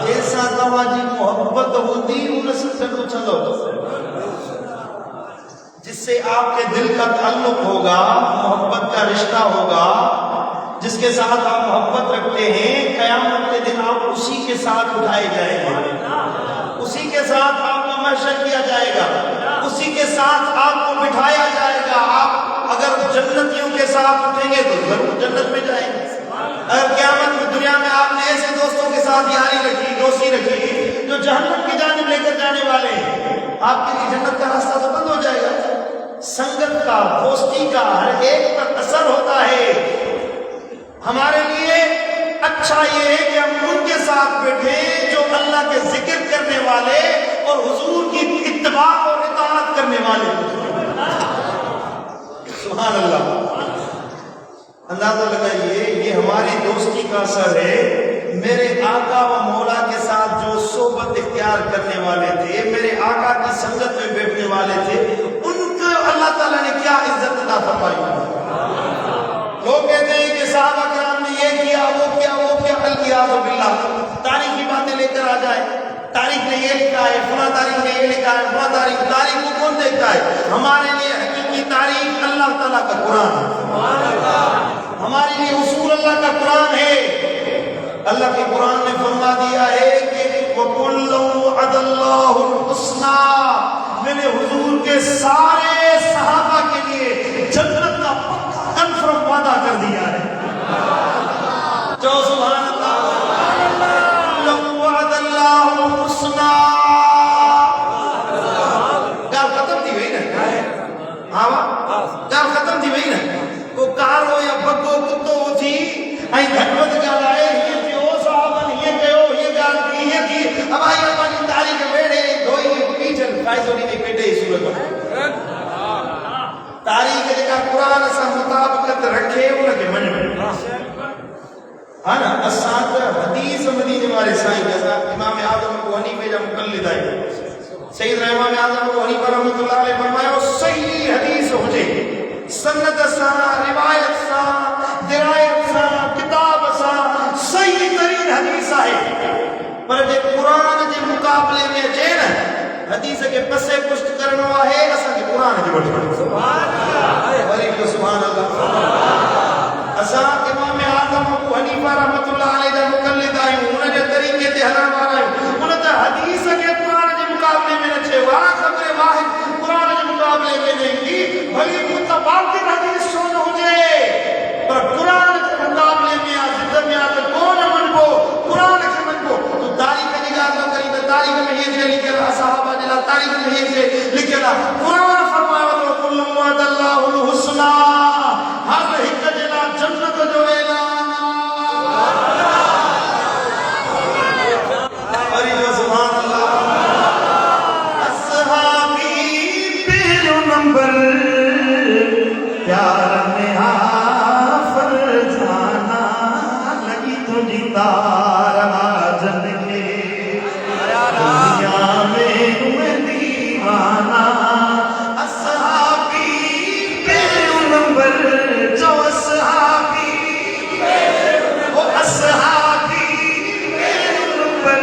जंहिंसां तव्हांजी मोहब्बत हूंदी उन सां गॾु उथंदो जिससे आपके दिल का ताल्लुक होगा, मोहब्बत का रिश्ता होगा, जिसके साथ आप मोहब्बत रखते हैं, क़यामत के दिन आप उसी के साथ उठाए जाएंगे, उसी के साथ आपका महशर किया जाएगा, उसी के साथ आपको बिठाया जाएगा। आप अगर जन्नतियों के साथ उठेंगे तो जरूर जन्नत में जाएंगे। अगर क़यामत में दुनिया में आपने ऐसे दोस्तों के साथ यारी रखी, दोस्ती रखी जो जहन्नम की जानिब लेकर जाने वाले हैं, आपके लिए जन्नत का रास्ता तो बंद हो जाएगा। संगत का, दोस्ती का हर एक पर असर होता है। हमारे लिए अच्छा ये है कि हम उनके साथ बैठे जो अल्लाह के जिक्र करने वाले और हुजूर की इत्तबा और इताअत करने वाले। सुभान अल्लाह। अंदाजा लगाइए, ये हमारी दोस्ती का असर है। मेरे आका व मौला के साथ जो सोबत इख्तियार करने वाले थे, मेरे आका की संगत में बैठने वाले थे, उनको अल्लाह ताला ने क्या इज्जत अता फरमाई। लोग कहते हैं कि साहबा किराम ने ये किया, वो किया, वो किया, कल किया, तो बिल्लाह तारीख की बातें लेकर आ जाए। तारीख ने ये लिखा है, फला तारीख ने ये लिखा है, फला तारीख को कौन देखता है? हमारे लिए हकीकी तारीख अल्लाह ताला का कुरान है, हमारे लिए उसूल अल्लाह का कुरान है। अल्लाह के कुरान ने फरमा दिया है कि वकुल्लु अदल्लाहुल हुस्ना, मैंने हुजूर के सारे सहाबा के लिए जन्नत का कन्फर्म वादा कर दिया है। जो सुभान अल्लाह, वअदल्लाहुल हुस्ना, गाल खत्म थी वही ना, गाल खत्म थी वही ना। को कारो या बग्गो कुत्तो थी आई घटवत गाल आए ये थियो साहबन ये कयो ये गाल की ये थी। अब आई अपन तारीख बेड़े धोई पीछन फायदो नहीं पेटे सूरत तारीख जेका कुरान सां मुताबिक़त रखे उनखे मञो। हा न, असां त हदीस मदीने वारे साईं असां इमाम आज़म अबू हनीफे जा मुक़ल्लिद आहियूं। सैयद इमाम आज़म अबू हनीफा रहमतुल्लाह अलैहि फरमायो सही हदीस हुजे, सनद सां, रिवायत सां, दिरायत सां, किताब सां सही तरीन हदीस आहे, पर जे कुरान जे मुक़ाबले में अचे न, हदीस के पसे पुष्ट करणो आहे, असां खे कुरान जो वठणो। सुभान अल्लाह, वरी को सुभान अल्लाह। असां इमाम आज़म अबू हनीफा रहमतुल्लाह अलैहि जा मुक़ल्लिद आहियूं, उन जे तरीक़े ते हलण वारा आहियूं। उन त हदीस के कुरान जे मुक़ाबले में न चयो आहे, ख़बर वाहिद कुरान जे मुक़ाबले में न ईंदी, भली मुतबादिल हदीस छो न हुजे, पर कुरान जे मुक़ाबले में आ जिद में आ त कोन मञबो, कुरान खे मञबो। तो तारीख़ जी ॻाल्हि न करी त तारीख़ में ये लिखियल आहे, सहाबा जे लाइ तारीख़ में ये लिखियल आहे। कुरान फरमायो त कुल्लु वअदल्लाहुल हुस्ना, हर हिक जे लाइ जन्नत जो ऐलान आहे। वरी जो सुभान अल्लाह। असहाबी पहिरियों नंबर प्यार में हाफ़र जाना लगी तुझी तार आजन के दुनिया में हुए दीवाना। असहाबी पहिरियों नंबर, जो असहाबी वो असहाबी पहिरियों नंबर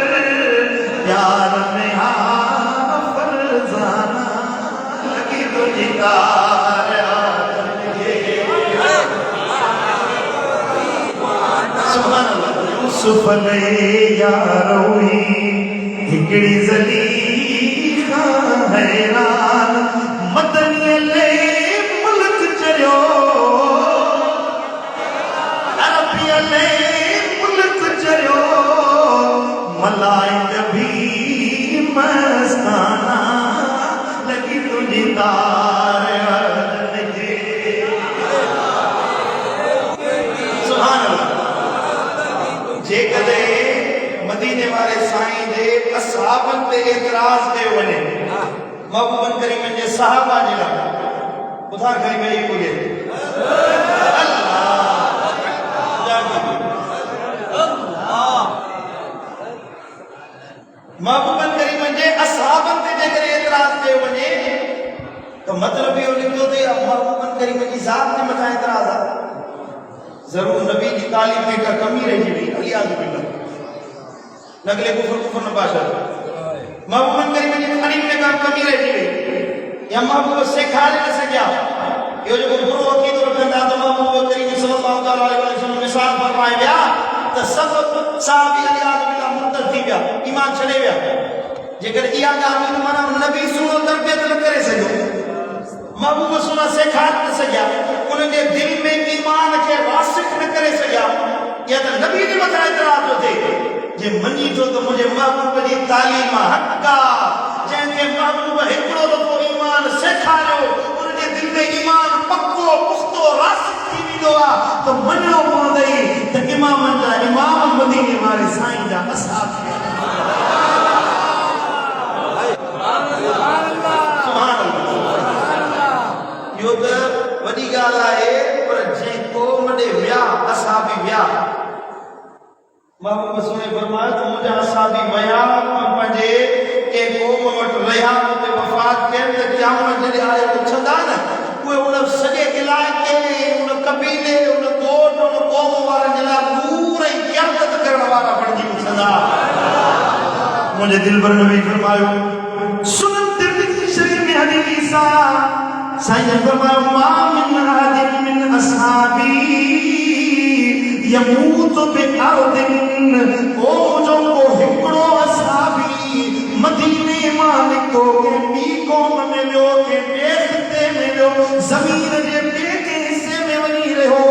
प्यार में हाफ़र जाना लगी तुझी तार सुफले यारोई हिकड़ी ज़लीखा हैरान मदनी ले मुल्क चरियो, अरबिया ले मुल्क चरियो, मलाइक भी मस्ताना लगी तुझी तार लगे। सुभान अल्लाह। जेकॾहिं मदीने वारे साईं जे असहाबनि ते एतिराज़ कयो वञे, महबूबन करीम जे सहाबा जे लाइ ॿुधा खणी वेही हुजे, महबूबन करीम जे असहाबनि ते जेकर एतिराज़ कयो वञे त मतिलबु इहो निकितो त महबूबन करीम जी ज़ात जे मथां एतिराज़ आहे। जरूर नबी की तालीम में का कमी रही हुई, अलियाज़ु बिल्लाह, नगले कुफर कुफर न बाशा, महबूबन करीम की तालीम में का कमी रही हुई। या महबूब सेखारे न सघिया इहो जेको बुरो अक़ीदो रखंदा त महबूब करीम सल्लल्लाहु अलैहि वसल्लम मिसाल फरमाए विया त सभु सहाबी अलियाज़ बिल्लाह मुर्तद थी विया ईमान छॾे विया जेकर इहा ॻाल्हि हुई माना नबी सुनो तरबियत न करे सघियो महबूब सुना सेखारे न सघिया उन्हनि जे दिलि में ईमान खे वासिफ़ न करे सघिया या त नबी जे मथां एतिराज़ थो थिए जे मञी थो त मुंहिंजे महबूब जी तालीम हक़ आहे जंहिंखे महबूब हिकिड़ो दफ़ो ईमान सेखारियो उनजे दिलि में ईमान पको पुख़्तो रासिख़ थी वेंदो आहे त मञिणो पवंदई त इमामनि जा इमाम मदीने वारे साईं जा असहाब इहो त वॾी ॻाल्हि आहे पर जंहिं क़ौम ॾे विया असहाबी विया महबूब सुने फरमायो त मुंहिंजा असहाबी विया पंहिंजे के क़ौम वटि रहिया उते वफ़ात कयनि त क़यामत जॾहिं आयो पुछंदा न उहे उन सॼे इलाइक़े उन कबीले उन ॻोठ उन क़ौम वारनि जे लाइ पूरे क़यामत करण वारा बणिजी पुछंदा मुंहिंजे दिलबर नबी फरमायो सुनन तिरमिज़ी शरीफ़ में हदीस आहे साईं ने फरमाया मा मिन अहदिन मिन असहाबी यमूत बिअर्दिन ओ जो को हिकिड़ो असहाबी मदीने मां निकितो के ॿी क़ौम में वियो के ॿिए ख़िते में वियो ज़मीन जे ॿिए के हिसे में वञी रहियो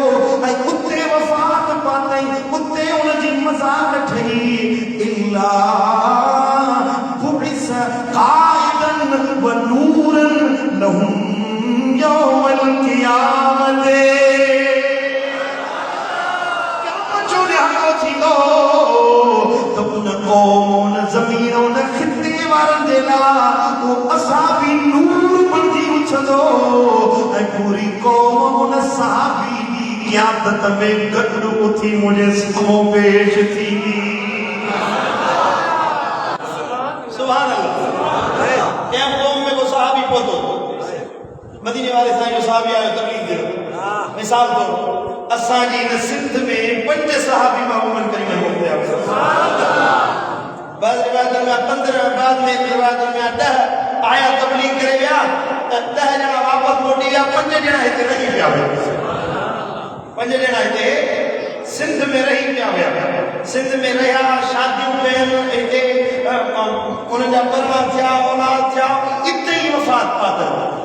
ऐं उते वफ़ात पातई उते उनजी मज़ार ठही इल्ला बुइस क़ाइदन व नूरन लहुम यौमल क़ियामत क़यामत जो ॾियारो थींदो त उन क़ौम उन ज़मीन उन ख़िते वारनि जे लाइ उहो असहाबी नूर बणिजी उथंदो ऐं पूरी क़ौम उन सहाबी जी क़यादत में गॾु उथी मुंहिंजे साम्हूं पेश थींदी सुभान अल्लाह कंहिं क़ौम में को सहाबी पहुतो मदीने वाले साईं जो सहाबी आयो तकलीफ़ ॾियो मिसाल तौर असांजी हिन सिंध में 5 सहाबी महबूबन करीम मोकिलिया بعض रिवायतुनि में 15 बाद में रिवायतुनि में 10 आया तबलीग करे विया त 10 ॼणा वापसि मोटी विया 5 ॼणा हिते रही पिया हुआ 5 ॼणा हिते सिंध में रही पिया हुआ सिंध में रहिया शादियूं कयनि हिते उन्हनि जा परवा थिया औलाद थिया हिते ई वफ़ात पातनि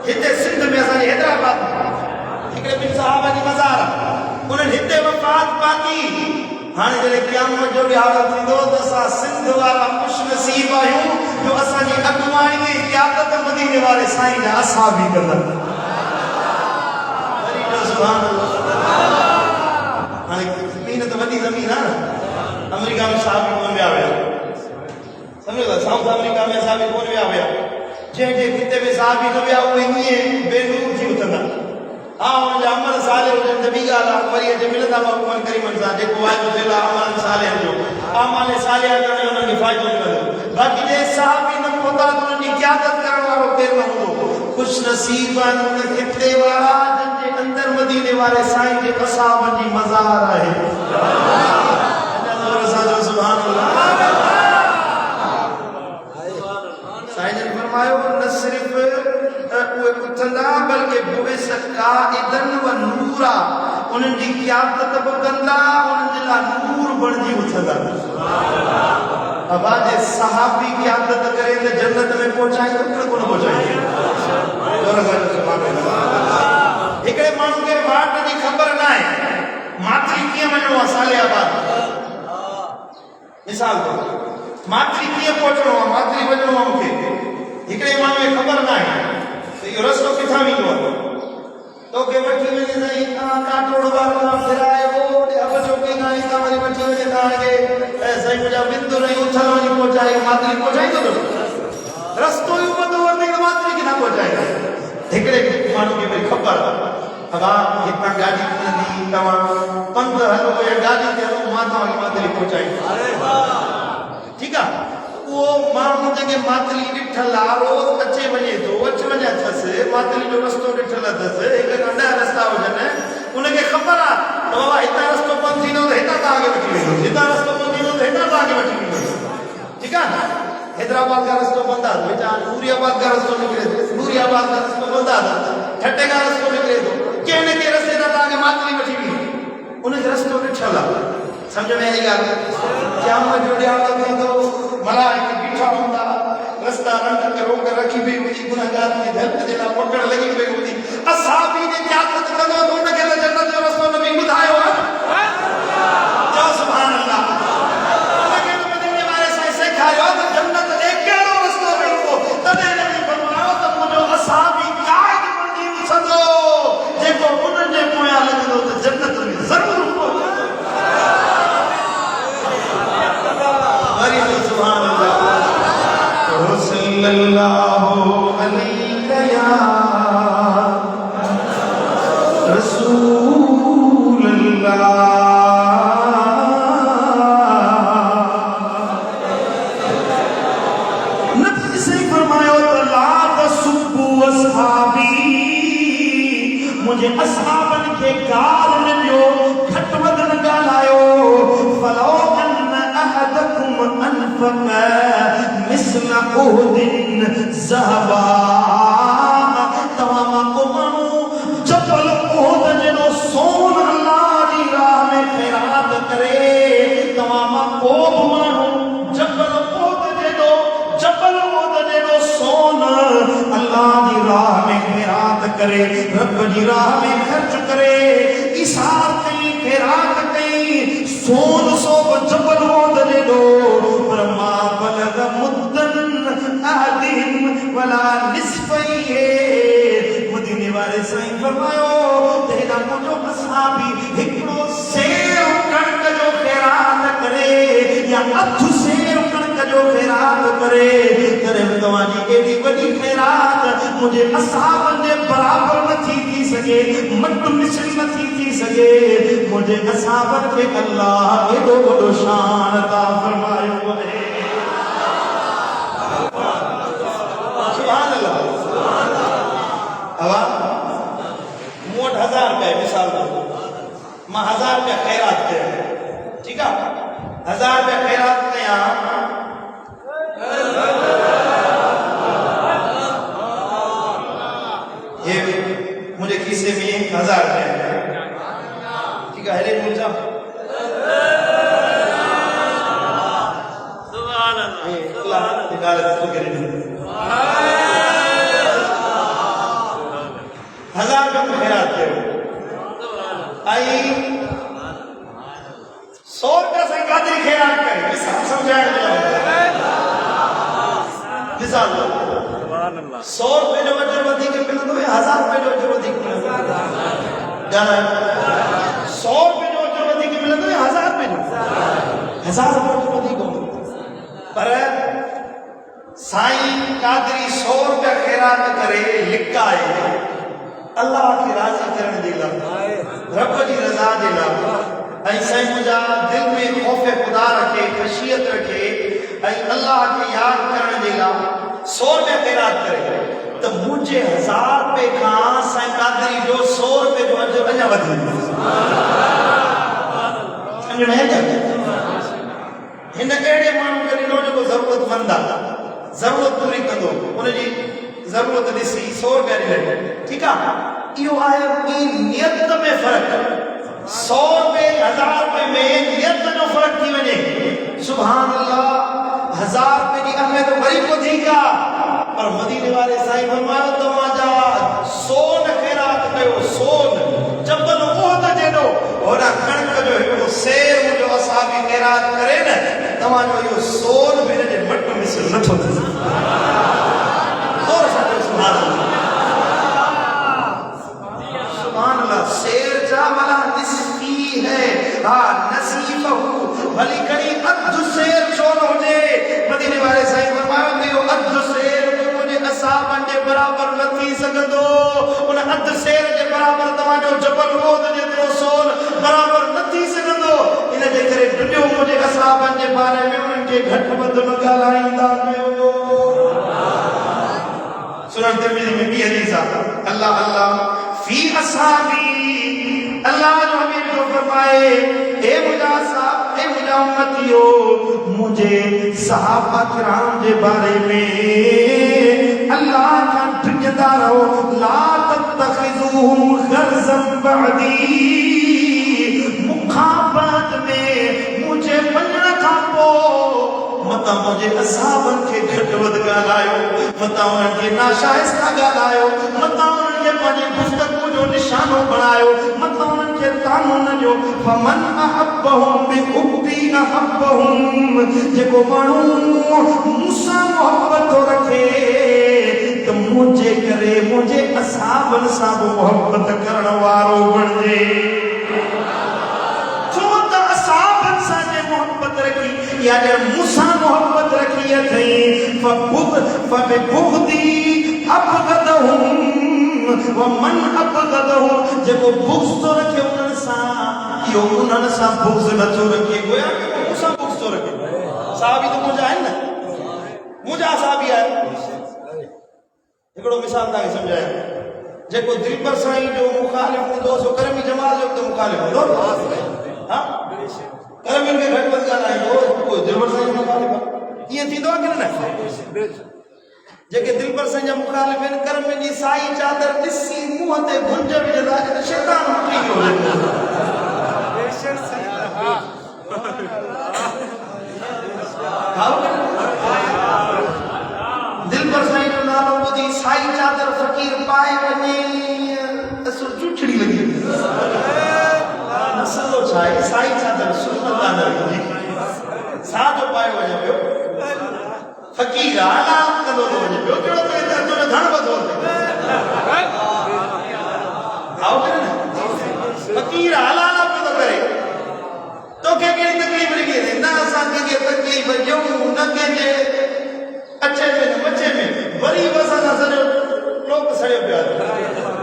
हिते सिंध में असांजे हैदराबाद हिकिड़े ॿिनि सहाबा जी मज़ार उन्हनि हिते वफ़ात पाती हाणे जॾहिं क़यामत जो ॾियारो थींदो त असां सिंध वारा ख़ुशनसीब आहियूं जो असांजी अॻुवाणी में क़यादत मदीने वारे साईं जा असहाबी कंदा सुभान अल्लाह हाणे ज़मीन त वॾी ज़मीन आहे न अमेरिका में सहाबी कोन विया हुया सम्झो था साउथ अमेरिका में सहाबी कोन विया हुया जंहिंजे खिते में सहाबी न विया उहे ईअं बेनूर थी उथंदा हा हुन जा अमल साले हुजनि त ॿी ॻाल्हि आहे वरी अचे मिलंदा महबूबनि करीमनि सां जेको वाइदो थियल आहे अमल साले जो अमाल साले करण जो हुननि खे फ़ाइदो मिलंदो बाक़ी जे सहाबी न पहुता त हुननि जी क़यादत करण वारो केरु न हूंदो ख़ुशनसीब आहिनि उन खिते वारा जंहिंजे अंदरि मदीने वारे साईं जे असहाबनि जी मज़ार आहे सुभान अल्लाह साईं जन फरमायो न सिर्फ़ उहे उथंदा बल्कि बुइस क़ाइदन व नूरा उन्हनि जी क़यादत बि कंदा उन्हनि जे लाइ नूर बणिजी उथंदा अबा जे सहाबी क़यादत करे त जन्नत में पहुचाईंदो कि कोन पहुचाईंदो हिकिड़े माण्हू खे वाट जी ख़बर न आहे मातरी कीअं वञिणो आहे सालियाबाद मिसाल तौर मातरी कीअं पहुचणो आहे मातरी वञिणो आहे मूंखे हिकिड़े माण्हू खे ख़बर न आहे त इहो रस्तो किथां वेंदो आहे तोखे वठी वञे साईं तव्हां काटोड़ वारो खां फिराए होॾे हब चौकी खां ईंदा वरी वठी वञे तव्हांखे साईं मुंहिंजा बिंदु रही उथल वञी पहुचाए मातरी पहुचाईंदो न रस्तो ई ॿधो वञे त मातरी किथां पहुचाए हिकिड़े माण्हू खे भई ख़बर अबा हितां गाॾी मिलंदी तव्हां पंधु हलो या गाॾी ते हलो मां तव्हांखे मातरी पहुचाईंदो ठीकु आहे उहो माण्हू जंहिंखे मातली ॾिठल आहे रोज़ अचे वञे थो अच वञे अथसि मातली जो रस्तो ॾिठल अथसि हिकु खां 10 रस्ता हुजनि उनखे ख़बर आहे त बाबा हितां रस्तो बंदि थींदो त हितां तव्हांखे वठी वेंदो हितां रस्तो बंदि थींदो त हितां तव्हांखे वठी वेंदो ठीकु आहे हैदराबाद का रस्तो बंद था बेटा, नूरियाबाद का रस्तो निकले तो नूरियाबाद का रस्तो बंद था, ठट्टे का रस्तो निकले तो कहने के रस्ते ना ताके मातली मठी भी उन्हें रस्तो ने छला समझ में आई गल क्या मैं जोड़िया लगे तो मलाइका बिठा हुंदा रस्ता रंग करो कर रखी भी हुई गुनाहगार की धरती देना पकड़ लगी हुई हुई असहाबी ने क्या कुछ करो तो उनके लिए जन्नत जो रस्तो नबी बुधायो है जाओ सुभान अल्लाह लगे तो मदीने वाले से खायो तो जन्नत एक केड़ो रस्तो मिलो तने नबी फरमायो तो मुझे असहाबी कायद मंदी सदो जेको उनने पोया लगदो तो जन्नत में जरूर पहुंचो हरि सुभान अल्लाह सल्लल्लाहु अलैहि या रसूल अल्लाह नबी से फरमाया ला तसुब्बु असहाबी मुझे असहाबन के गाल न दियो खटवद न गालायो फलो अन अहदकुम अनफक मिस्ल उहुदिन ज़हबा तमाम को मानो जबल उहुद जनो सोन अल्लाह दी राह में खैरात करे तमाम को मानो जबल उहुद जनो सोन अल्लाह दी राह में खैरात करे रब दी राह में खर्च करे इसार कई खैरात कई सोन सो जबल उहुद जनो ब्रह्मा बलग मुद्दन आदिम वला निस्फैहे मदीने वाले साईं फरमायो तेरा मुझो असहाबी हिकड़ो शेर कणक जो खैरात करे या अथु शेर कणक जो खैरात करे करे तवाजी एडी वडी खैरात मुझे असहाबन जे बराबर नथी थी सके मट मिसल नथी थी सके मुझे असहाबन के अल्लाह एडो वडो शान अता फरमायो है सुभान अल्लाह अब मोट 1000 रुपए मिसाल दो मैं 1000 रुपए खैरात के ठीक है 1000 रुपए खैरात के यहाँ ये मुझे खीसे में 1000 रुपए ठीक है हेले बोल जा सुभान अल्लाह निकाल तो करे 1000 रुपए खैरात के आई 100 रुपए से कादरी खैरात करे समझाने मिसाल दो 100 रुपए जो अजर वधी के मिलंदो 1000 रुपए जो अजर वधी के मिलंदो जाना 100 रुपए जो अजर वधी के मिलंदो 1000 रुपए जो 1000 रुपए जो वधी को पर साईं कादरी 100 रुपए खैरात करे लिकाए अल्लाह की राजी करने दे ला रब की रजा दे ला ऐसा मुझा दिल में खौफ खुदा रखे खशियत रखे ऐ अल्लाह के याद करने दे ला 100 रुपए खैरात करे तो मुझे 1000 रुपए का साईं कादरी जो 100 रुपए जो अजर अञा वधी समझ में है हिन केड़े माण्हू खे ॾिनो जेको ज़रूरतमंद आहे ज़रूरत पूरी कंदो उनजी ज़रूरत ॾिसी 100 रुपया ॾिनो ठीक आहे इहो आहे ॿी नियत में फ़र्क़ 100 रुपए 1000 रुपए में नियत जो फ़र्क़ थी वञे सुभान अल्लाह 1000 रुपए जी अहमियत वरी वधीक आहे पर मदीने वाले साईं फरमायो तव्हांजा सोन खैरात कयो सोन जबल उहुद जेॾो होॾा कणक जो हिकिड़ो शेर मुंहिंजो असहाबी खैरात करे न तव्हांजो इहो सोन बि हिनजे मट मिसल नथो थिए सुभान अल्लाह शेर जा वाला निस्फी है हाँ नसीफहू भली कड़ी अधु शेर छो न हुजे मदीने वाले साईं फरमायो त इहो अधु शेर मुंहिंजे असहाबनि जे बराबर न थी सघंदो उन अधु शेर जे बराबर तव्हांजो जबल उहुद जेतिरो सोन बराबर न थी सघंदो इन जे करे ॾुधियो मुंहिंजे असहाबनि जे बारे में उन्हनि खे घटि वधि न ॻाल्हाईंदा कयो सुनन तिरमिज़ी में भी हदीस है अल्लाह अल्लाह फी असहाबी अल्लाह जो हबीब को फरमाए ए मुझा साहब ए मुझा उम्मतियो मुझे सहाबा किराम जे बारे में अल्लाह का ठिकदा रहो ला तत्तखिजुहुम गर्ज़म बअदी मुखाबत में मुझे वञण खां पोइ मता मुझे असाबन के घट वध गालायो मता उन के नाशाइस्ता गालायो मता उन के पानी गुफ्तगू जो निशानो बनायो मता उन के कानून जो फमन अहब्बहुम बिहुब्बी अहब्बहुम जेको मानू मुसा मोहब्बत रखे तो मुझे करे मुझे असाबन सा मोहब्बत करण वारो बणजे मोहब्बत रखी या जब मूसा मोहब्बत रखी है थई फबुगदी अबगदहुम व मन अबगदहुम जेको बुग़्ज़ तो रखे उनन सा यो उनन सा बुग़्ज़ न तो रखे गोया मूसा बुग़्ज़ तो रखे साहबी तो मुझा है ना मुझा साहबी है एकड़ो मिसाल ता समझाया जेको दिल पर साईं जो मुखालिफ हूंदो सो करमी जमात जो तो मुखालिफ हूंदो हां करम इनके घट बस गाना है कोई दिल पर साईं मुखालिफ ये थींदो कि न जेके दिल पर साईं मुखालिफ इन करम जी साईं चादर दिसी मुंह ते भुंज विझदा त शैतान उठी गयो दिल पर साईं जो नालो ॿुधी साईं चादर फ़कीर पाए वञे असु चुचड़ी लगी मसलो छा आहे साईं चादर सुन्नत आहे साजो पाए वञे पियो फ़कीर आला कंदो थो वञे पियो कहिड़ो तो तुंहिंजो धन वधो आओ करे न फ़कीर आला पियो थो करे तोखे कहिड़ी तकलीफ़ लॻी न असां कंहिंखे तकलीफ़ ॾियूं न कंहिंजे अचे में न मचे में वरी बि असां सां सॼो लोक सड़ियो पियो आहे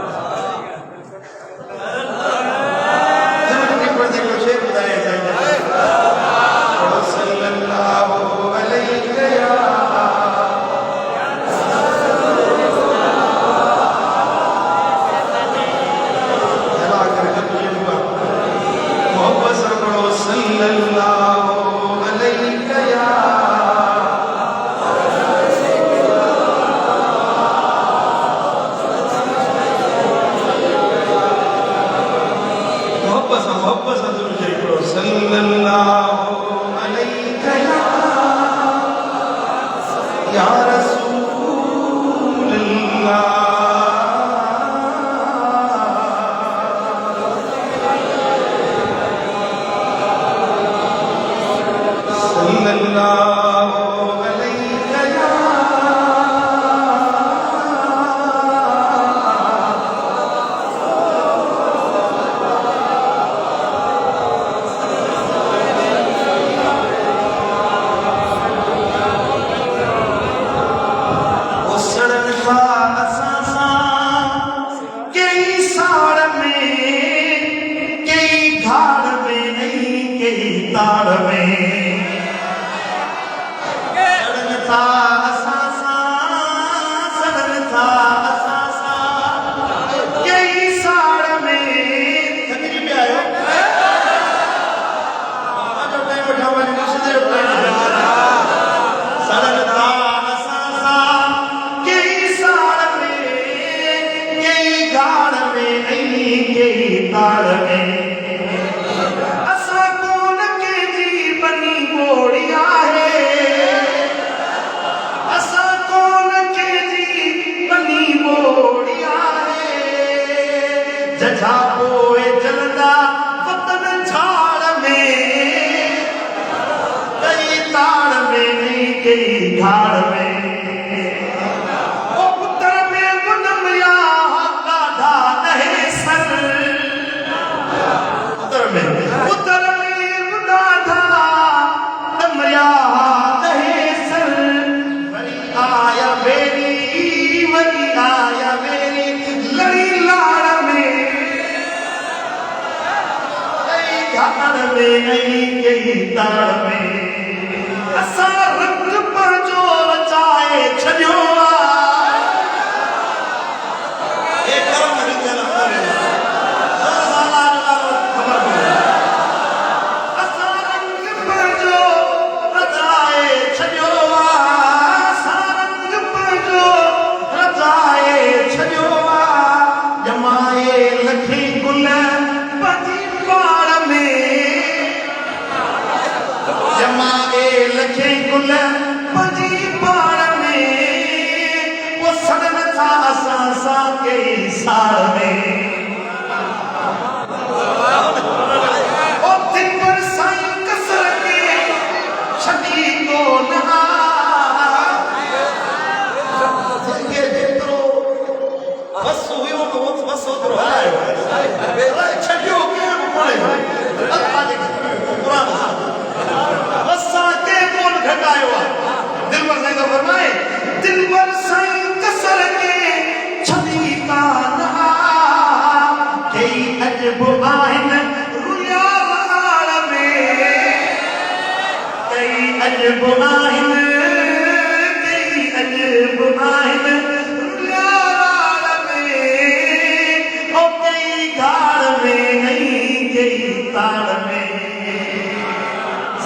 ताड़ में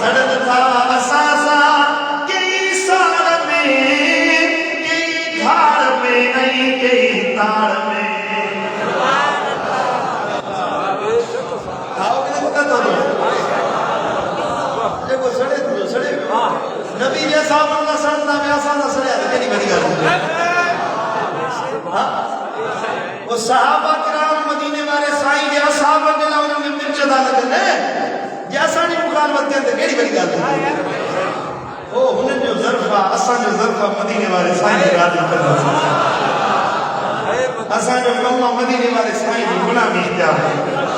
सड़न था असासा कई साल में कई धार में नहीं कई ताड़ में नबी जैसा बंदा सड़ता में आसान सड़िया तो केड़ी बड़ी गल वो सहाबा किराम मदीने वाले साईं दे असहाब दे ला उन्हें मिर्च दा लगने जैसा नहीं मुखालफत करते केड़ी बड़ी गल ओ हुनन जो ज़रफा असा जो ज़रफा मदीने वाले साईं दे राज़ी करदा असा जो कम्मा मदीने वाले साईं दी गुलामी जा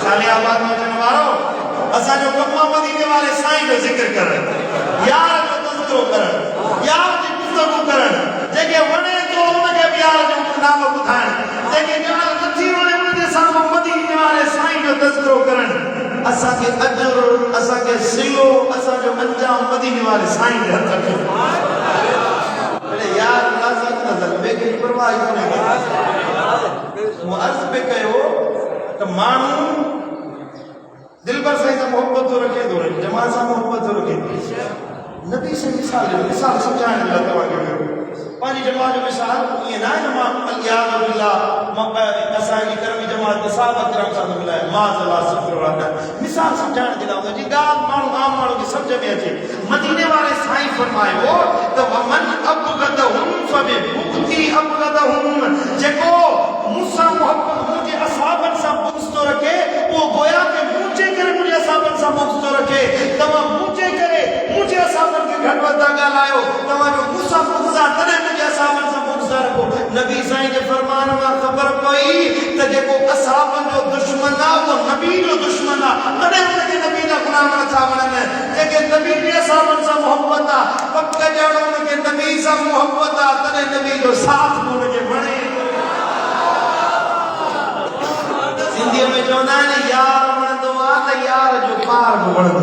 सालियाबाद में जनवारो असा जो कम्मा मदीने वाले साईं जो जिक्र कर यार करण यार जी गुफ्तगू करण जेके वणे तो उनके प्यार जो नाम बुधाण जेके ॼाण नथी वणे उनके साम्हूं मदीने वाले साईं जो तज़किरो करण असा के अजर असा के सिलो असा जो अंजाम मदीने वाले साईं दे हथ में अरे यार राज़ी नज़र बेके परवाह कोने मु अर्ज़ पे कयो त माण्हू दिलबर साईं से मोहब्बत तो रखे दो जमात से मोहब्बत तो रखे नबी से मिसाल समझाने लगा तवागे पांच जमात जो मिसाल ये ना जमा अलियाद बिल्लाह असानी करमी जमात के साहबा किराम साथ मिलाए माज़ल्ला सफर मिसाल समझाने दिला जी गाल मानू आम मानू की समझ में अचे मदीने वाले साईं फरमायो तो वमन अबगदहुम फबि बुगती अबगदहुम जेको मूसा मोहब्बत मुझे असहाबन सा बुग़्ज़ तो रखे वो गोया के मुझे करे मुझे असहाबन सा बुग़्ज़ तो रखे तमा मुझे करे मुझे असहाबन के घटवता गालायो तमा जो मूसा बुग़्ज़ा तने मुझे असहाबन सा बुग़्ज़ रखो नबी साईं जे फरमान में खबर पई त जेको असहाबन जो दुश्मन आ वो नबी जो दुश्मन आ तने उनके नबी दा गुलाम न था वणन जेके नबी जे असहाबन सा मोहब्बत आ पक ॼाणो उनके नबी सा मोहब्बत आ तने नबी जो साथ उनके वणे सिंधी में चवंदा आहिनि यार वणंदो आ त यार जो पार बि वणंदो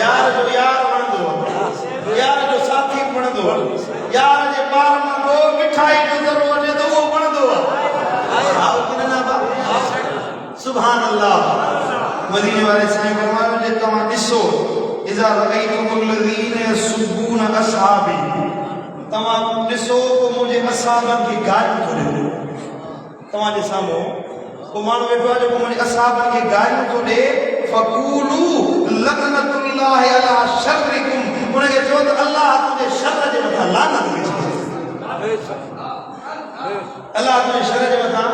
यार जो यार वणंदो यार जो साथी वणंदो यार जे पार में को मिठाई जो ज़रो वञे त उहो वणंदो आओ कि न बा सुभान अल्लाह मदीने वाले साईं फरमायो जे तव्हां ॾिसो इज़ा रअयतुमुल लज़ीना यसुब्बून असहाबी तव्हां ॾिसो मुंहिंजे असहाबनि खे गारियूं थो ॾे तव्हां जे साम्हूं को माण्हू वेठो आहे जेको मुंहिंजे असहाबनि खे गारियूं थो ॾे फक़ूलू लअनतुल्लाहि अला शर्रिकुम उनखे चओ त अल्लाह तुंहिंजे शर जे मथां लानत विझे अल्लाह तुंहिंजे शर जे मथां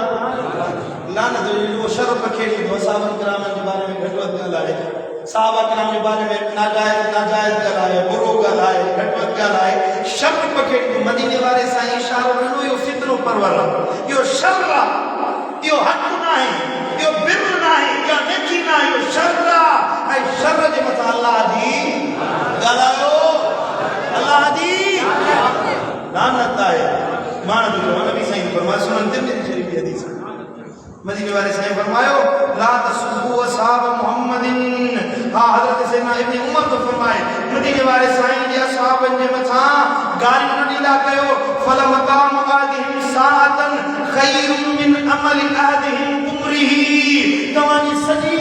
लानत विझे उहो शर पखेड़ी असहाबनि किरामनि जे बारे में घटि वधि ॻाल्हाए साहबा किराम जे बारे में नाजायज़ ॻाल्हाए बुरो ॻाल्हाए घटि वधि ॻाल्हाए शर पखेड़ी मदीने वाले साईं इशारो ॾिनो इहो फितनो परवर आहे इहो शर आहे इहो हक़ न आहे इहो बिर न आहे इहा नेकी न आहे इहो शर आहे ऐं शर जे मथां अल्लाह जी ॻाल्हायो अल्लाह जी लानत आहे माण्हू जो नबी साईं फरमायो सुनन तिरमिज़ी शरीफ़ जी हदीस मदीने वाले साईं फरमायो ला तसुब्बू असहाब मुहम्मदिन हा हज़रत सैयदना इब्न उमर तो फरमाए मदीने वाले साईं जे असहाबन जे मथां गारियूं न ॾींदा कयो फल मक़ाम आदिहिम साअतन खैरुम मिन अमल आदिहिम उमरिही तव्हांजी सॼी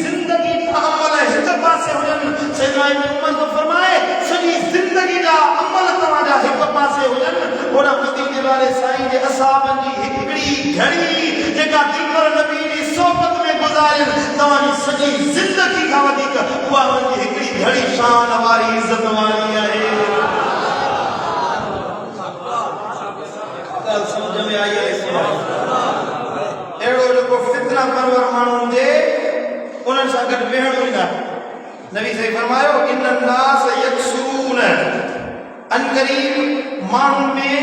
ज़िंदगी जा अमल हिक पासे हुजनि सैयदना इब्न उमर तो फरमाए सॼी ज़िंदगी जा अमल तव्हांजा हिक पासे हुजनि ओॾा मदीने वाले साईं जे असहाबन जी हिकिड़ी घड़ी जेका दिलबर नबी जी सोबत में गुज़ारियन तव्हांजी सॼी ज़िंदगी खां वधीक उहा हुनजी हिकिड़ी घड़ी शान वारी इज़त वारी आहे समझ में आई आहे अहिड़ो जेको फितना परवर माण्हू हुजे उन्हनि सां गॾु वेहणो ई न नबी साईं फरमायो इन नास यक्सून अनकरीब माण्हुनि में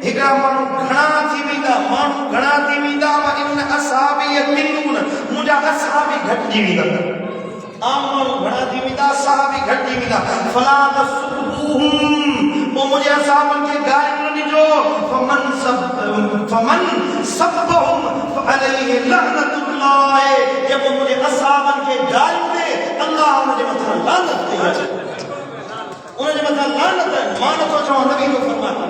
हिकिड़ा माण्हू घणा थी वेंदा इन असहाबी यकिलून मुंहिंजा असहाबी घटिजी वेंदा आम माण्हू घणा थी वेंदा असहाबी घटिजी वेंदा फला तसुब्बूहुम पोइ मुंहिंजे असहाबनि खे गारियूं न ॾिजो फमन सब्बहुम फअलैहि लअनतुल्लाह जेको मुंहिंजे असहाबनि खे गारियूं ॾे अल्लाह हुनजे मथां लानत कई आहे उनजे मथां लानत आहे मां नथो चवां नबी जो फरमायो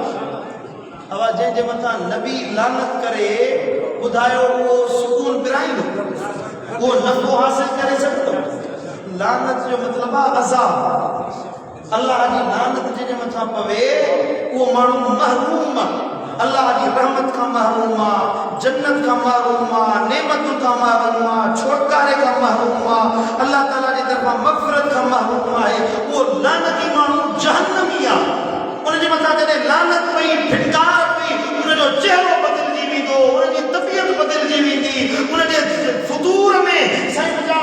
अवा जंहिंजे मथां नबी लानत करे ॿुधायो उहो सुकून पिराईंदो वो नफ़ो हासिल करे सघंदो। लानत जो मतिलबु आहे अज़ाब। अल्लाह जी लानत जंहिंजे मथां पवे उहो माण्हू महरूम आहे, अल्लाह जी रहमत खां महरूम आहे, जन्नत खां महरूम आहे, नेमतुनि खां महरूम आहे, छोटकारे खां महरूम आहे, अल्लाह ताला जी तरफ़ां मग़फ़िरत खां महरूम आहे। उहो लानती माण्हू जहन्नमी आहे। उनजे मथां जॾहिं लानत पई, फिटकार पई, उनजो चहिरो बदिलजी वेंदो, उनजी तबियत बदिलजी वेंदी, उनजे फुतूर में साईं जा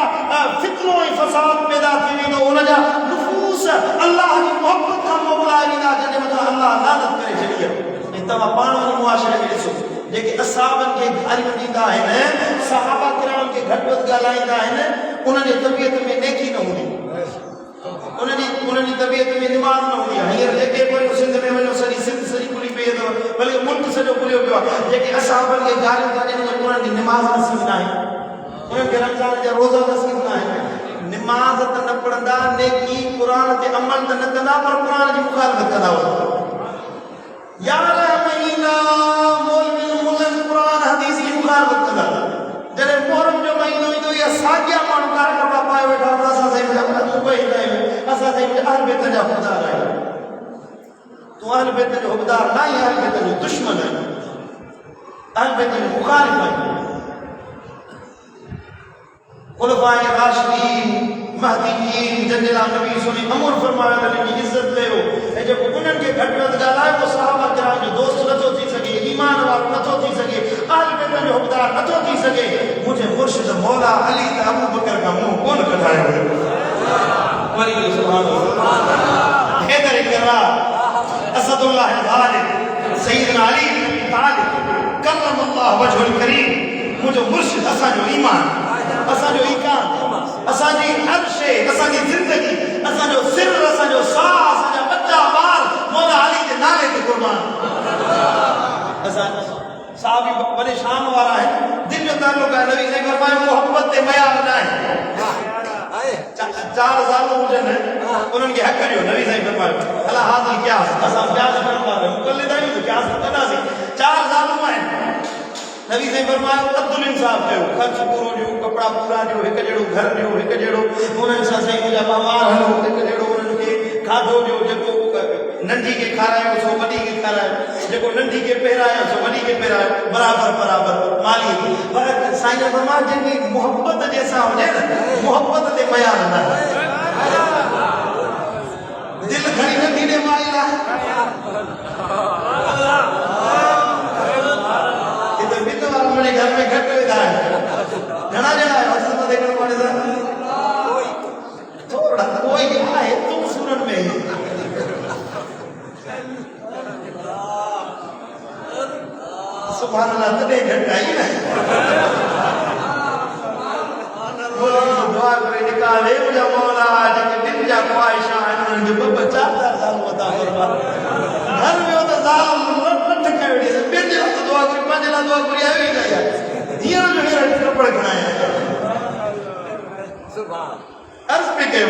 फितनो ऐं फसाद पैदा थी वेंदो, उनजा नुफ़ूस अल्लाह जी मोहबत खां मोकिलाए वेंदा जंहिंजे मथां अल्लाह लानत करे छॾी आहे। ऐं तव्हां पाण वञी मुआशिरे में ॾिसो, जेके असहाबनि खे गारियूं ॾींदा आहिनि, सहाबा किराम खे घटि वधि ॻाल्हाईंदा आहिनि, उन्हनि जी तबियत में नेकी न हूंदी, उन्हनि जी तबियत में निमाज़ न हूंदी आहे। हींअर जेके पोइ सिंध में वञो सॼी सिंध सॼी खुली पई अथव, बल्कि मुल्क सॼो खुलियो पियो आहे। जेके असहाबनि खे गारियूं था ॾियनि उन्हनि जी निमाज़ नसीब न आहे, उन्हनि खे रमज़ान जा रोज़ा नसीब न आहे। निमाज़ त न पढ़ंदा, नेकी क़ुर ते अमल त न कंदा, पर क़ुर जी मुखालफ़त कंदा हुआ। यार महीना मौलवी मुल्लनि क़ुर हदीस जी मुखालफ़त कंदा। जॾहिं मुहर्रम जो महीनो ईंदो या साॻिया माण्हू कारा कपिड़ा पाए वेठा हूंदा, असां साईं मुंहिंजा मुंबई ईंदा आहियूं, असां साईं मुंहिंजा अहल बैत जा हुबदार आहियूं। तूं अहल बैत जो हुबदार न आहीं, अहल बैत जो दुश्मन आहीं, अहल बैत जो मुखालिफ़ आहीं। खुलफाए राशिदीन महदीयीन जंहिंजे लाइ नबी सोनी अमर फरमायो त हिनजी इज़त कयो, ऐं जेको उन्हनि खे घटि वधि ॻाल्हाए उहो सहाबा किराम जो दोस्त नथो थी सघे, ईमान वारो नथो थी सघे, अहल बैत जो हुबदार नथो थी सघे। मुंहिंजे मुर्शिद मौला अली त अबू बकर खां मुंहुं कोन कढायो हुयो। वरी सुभान अल्लाह। हैदर करार असदुल्लाह ग़ालिब सय्यदना अली इब्न तालिब करमल्लाहु वजहुल करीम, मुंहिंजो मुर्शिद, असांजो ईमान, असांजो ईकान, असांजी हर शइ, असांजी ज़िंदगी, असांजो सिर, असांजो साह, असांजा बच्चा ॿार मौला अली जे नाले ते क़ुर्बान। असां साहबी वॾे शान वारा आहिनि, दिलि जो ताल्लुक़ आहे। नबी साईं फरमायो मोहब्बत ते मयार न आहे। 4 ज़ालूं हुजनि, उन्हनि खे हक़ ॾियो। नबी साईं फरमायो अला हाज़िल क़यास, असां क़यास करण वारा मुक़ल्लिद आहियूं त क़यास कंदासीं। 4 ज़ालूं आहिनि, नबी साईं फरमायो अब्दुल इंसाफ़ कयो, ख़र्च पूरो ॾियो, कपिड़ा पूरा ॾियो, हिकु जहिड़ो घर ॾियो, हिकु जहिड़ो उन्हनि सां साईं मुंहिंजा ॿार हलो, हिकु जहिड़ो उन्हनि खे खाधो ॾियो, जेको नंढी खे खारायो सो वॾी खे खारायो, जेको नंढी खे पहिरायो सो वॾी खे पहिरायो, बराबरि बराबरि माली। पर साईं जो फरमायो जंहिंजी मोहबत जंहिंसां हुजे न, मोहबत ते मयार न आहे। दिलि घणी नंढी ॾे माइल आहे, हिते भित वारा मुंहिंजे घर में घटि वेंदा आहिनि। घणा ॼणा आहियो हज़रत देखण वारे सां? थोरा कोई आहे तुम सूरन में ही। सुभान अल्लाह, तॾहिं घटि आई न। दुआ करे निकाले मुंहिंजा मौला, जेके दिलि जा ख़्वाहिशां आहिनि उन्हनि खे 2-2 4-4 साल अता फरमा। घर में त ज़ाल लठ खणी वेठी आहे, ॿियनि जे लाइ दुआ करी, पंहिंजे लाइ दुआ करी आयो ई न आहे। हींअर जो हींअर कपिड़े खणाया अर्ज़ पे कयो,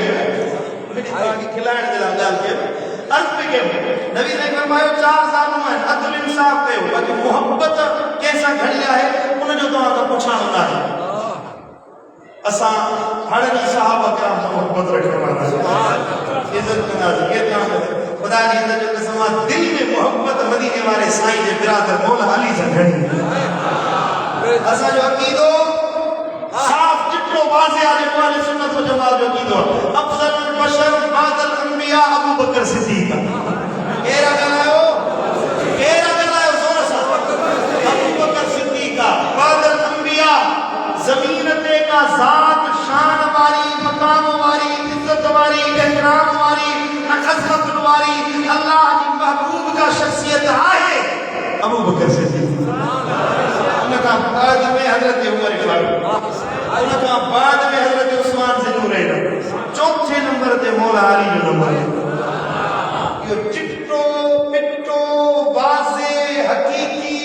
तव्हांखे खिलाइण जे लाइ ॻाल्हि कयो, अर्ज़ पे कयो। नबी साईं फरमायो 4 ज़ालूं आहिनि, अदल इंसाफ़ कयो, बाक़ी मोहब्बत कंहिंसां घणी आहे उनजो तव्हां त पुछाणो न आहे। असां हाणे सहाबा किराम सां मोहब्बत रखण वारा आहियूं, इज़त कंदासीं, केतिरा ख़ुदा जी इज़त जो कसम आहे, दिलि में मोहब्बत मदीने वारे साईं जे बिरादर मौला अली सां घणी। असांजो अक़ीदो साफ़ चिटो वाज़िह आहे, जेको अहले सुन्नत व जमात जो अक़ीदो आहे। अफ़ज़लुल बशर बादल अंबिया अबू बकर सिद्दीक़। केरु ॻाल्हायो? केरु ॻाल्हायो ज़ोर सां? अबू बकर सिद्दीक़ बादल अंबिया, ज़मीन ते का ज़ात शान वारी, मकाम वारी, इज़्ज़त वारी, एहतराम वारी, अज़मत वारी, अल्लाह जी महबूब का शख्सियत आहे अबू बकर सिद्दीक़। उनखां बाद में हज़रत उमर फारूक, उनखां बाद में हज़रत उस्मान ज़ुन्नूरैन, 4थे नंबर ते मौला अली जो नंबर। इहो चिट्टो पिट्टो वाज़िह हक़ीक़ी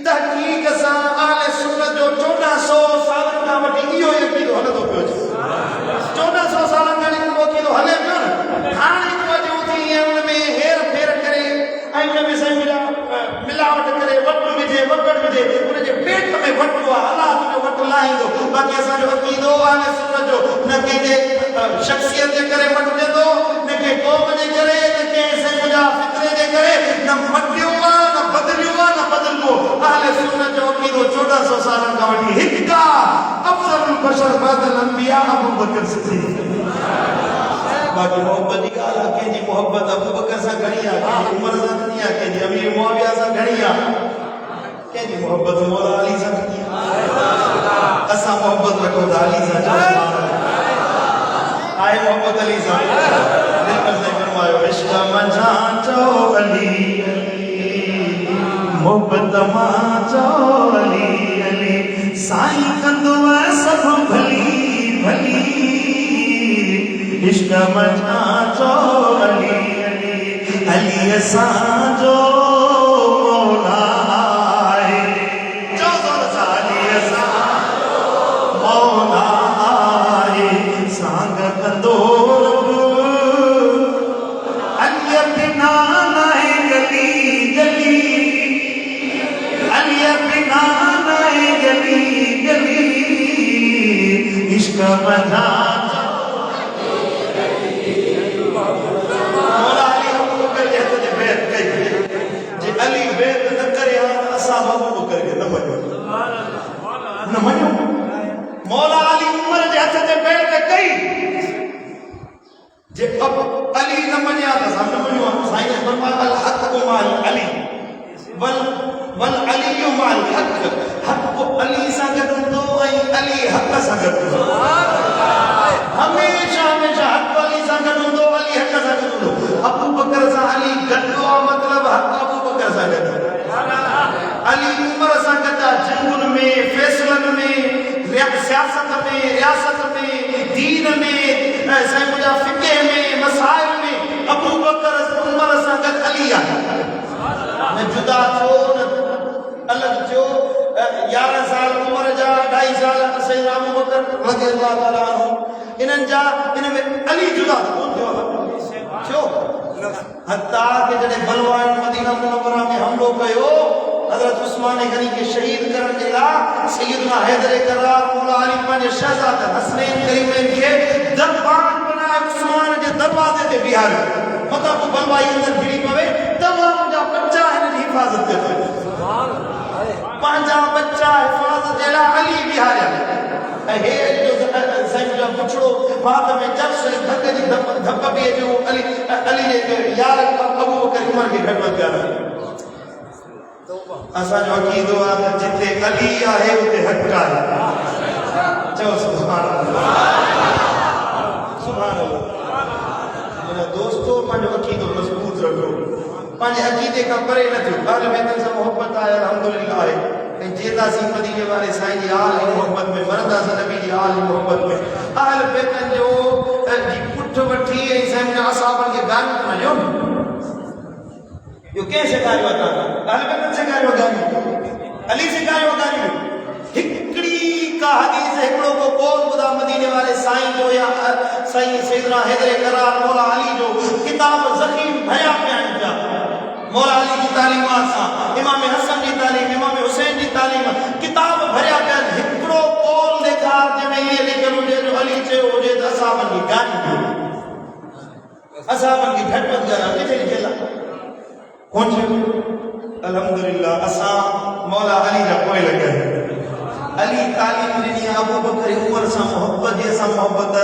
तहक़ीक़ सां अहले सुन्नत जो 1400 सालनि खां वठी इहो ई अक़ीदो हलंदो पियो अचे। 1400 सालनि खां इहो अक़ीदो हले पियो न। हाणे तवजो थी उन में हेर फेर करे ऐं उन में साईं मिलावट करे वटि विझे, वकड़ विझे, उनजे पेट में वटि आहे, अलाह तुंहिंजो वटि लाहींदो, बाक़ी असां असांजो अक़ीदो आहे सुन्नत जो न कंहिंजे शख़्सियत जे करे मटिजे थो न कंहिं क़ौम जे करे न कंहिं मुंहिंजा फितरे जे करे न मटियो आहे न बदिलियो आहे न बदिलबो अहले सुन्नत जो अक़ीदो 1400 सालनि खां वठी हिकु अफ़ज़लुल बशर बअदल अंबिया अबू बकर सिद्दीक़ बाक़ी मोहब्बत की ॻाल्हि आहे कंहिंजी मोहब्बत अबू बकर सां घणी आहे कंहिंजी उमर सां घणी आहे कंहिंजी अमीर मुआविया सां घणी आहे कंहिंजी मोहब्बत मौला अली सां घणी आहे असां मोहब्बत रखो था अली सां आहे मोहब्बत अली सां दिलबर से फरमायो इश्क मंझा चो अली मोहब्बत मां चो अली अली साईं कंदो सब भली भली इश्क मंझा चो अली अली अली असांजो मौला आहे चो ज़ोर सां अली असांजो मौला आहे सांग कंदो रब अली बिना नाहे गली गली अली बिना नाहे गली गली इश्क मंझा अली बेत न करे असां अबू बकर खे न मञो मौला अली उमर जे हथ ते बेत कई जे अब अली न मञिया त असां न मञियो साईं ने फरमाया अल हक़ माल अली वल अली माल हक़ हक़ अली सां गॾु हूंदो ऐं अली हक़ सां गॾु हूंदो हमेशा हमेशा हक़ अली सां गॾु हूंदो अली हक़ सां गॾु हूंदो अबू बकर सां अली गॾु आहे मतलब हक़ अबू बकर सां गॾु अली उमर सां गॾु जंगुनि में फैसलनि में सियासत में रियासत में दीन में साईं मुंहिंजा फिक़ह में मसाइल में अबू बकर उमर सां गॾु अली आहे न जुदा थियो न अलॻि थियो 11 साल उमर जा 2.5 साल सैयदना अबू बकर रज़ियल्लाहु ताला अन्हु इन्हनि जा इन में अली जुदा थियो हत्ता के जॾहिं बलवान मदीना मुनव्वरा में हमलो कयो हज़रत उस्मान गनी के शहीद करण जे लाइ सैयदना हैदर करार मौला अली पंहिंजे शहज़ाद हसनैन करीमैन खे दरबार बनाए उस्मान जे दरवाज़े ते बिहारियो मता को बलवाई अंदर भिड़ी पवे तमाम जा बच्चा हिन जी हिफ़ाज़त ते पंहिंजा बच्चा हिफ़ाज़त जे लाइ अली बिहारिया ऐं हे जो साईं जो पुछड़ो बात में जब से धक जी धप भी जो अली ने यार अबू बकर उमर के खिदमत कर असा जो अकीदो आहे जिथे अली आहे उते हक़ आहे चओ सुभान अल्लाह सुभान अल्लाह मेरा दोस्तों पंहिंजो अकीदो मज़बूत रखो पंहिंजे अकीदे खां परे न थियो अहल बैत सां मोहब्बत आहे अल्हम्दुलिल्लाह आहे जेदासी मदीने वाले साईं जी आल जी मोहब्बत में मरदासी नबी जी आल जी मोहब्बत में अहल बैत जो जी पुठ वठी ऐं साईं जा असहाबन के गानो मञो यो के सिखायो था अहल बैत सिखायो गानो अली सिखायो गानो हिकड़ी का हदीस हिकड़ो को कौल खुदा मदीने वाले साईं जो या साईं सैयदना हैदर करार मौला अली जो किताब ज़ख़ीम भया बयान किया मौला अली की तालीमात सां इमाम हसन की तालीम इमाम हुसैन की तालीम किताब भरिया पिया हिकड़ो कौल ॾेखार जंहिंमें इहे लिखियलु हुजे जो अली चयो हुजे त असहाबनि जी गानी असहाबनि जी खिदमत करण किथे लिखियलु आहे कोन चयो अल्हम्दुलिल्लाह असां मौला अली जा पोइ लॻा अली तालीम ॾिनी अबू बकर उमर सां मोहब्बत जे सां मोहब्बत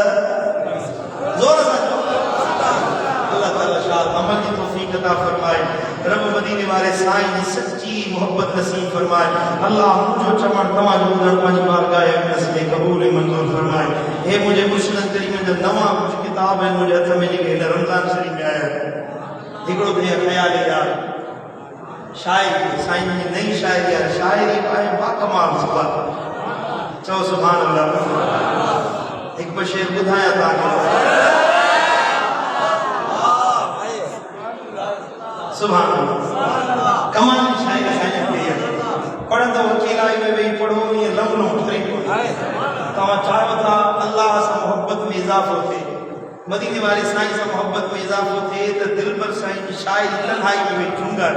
ज़ोर सां अल्लाह ताला शाह अमल की तौफीक अता फरमाए रब मदीने वाले साईं जी सच्ची मोहब्बत नसीब फरमाए अल्लाह मुझो चमन तमाम ॿुधण पंहिंजी बारगाह में कबूल मंजूर फरमाए हे मुझे मुस्लिम करीम जो नवा कुछ किताब है मुझे हथ में जेके हिन रमज़ान शरीफ में आया हिकिड़ो त ख़याल यार शायरी साईं जी नई शायरी आहे शायरी आहे बाकमाल सुभान चओ सुभान अल्लाह हिकु ॿ शेर ॿुधायां तव्हांखे सुभान अल्लाह कमाल की शायरी साईं कई आहे पढ़ंदो वकीलाई में वेही पढ़ो ईअं लमनो ठरी तव्हां चाहियो था अल्लाह सां मोहब्बत में इज़ाफ़ो थिए मदीने वाले साईं सां मोहब्बत में इज़ाफ़ो थिए त दिलबर साईं जी शायरी तन्हाई में वेही झूंगा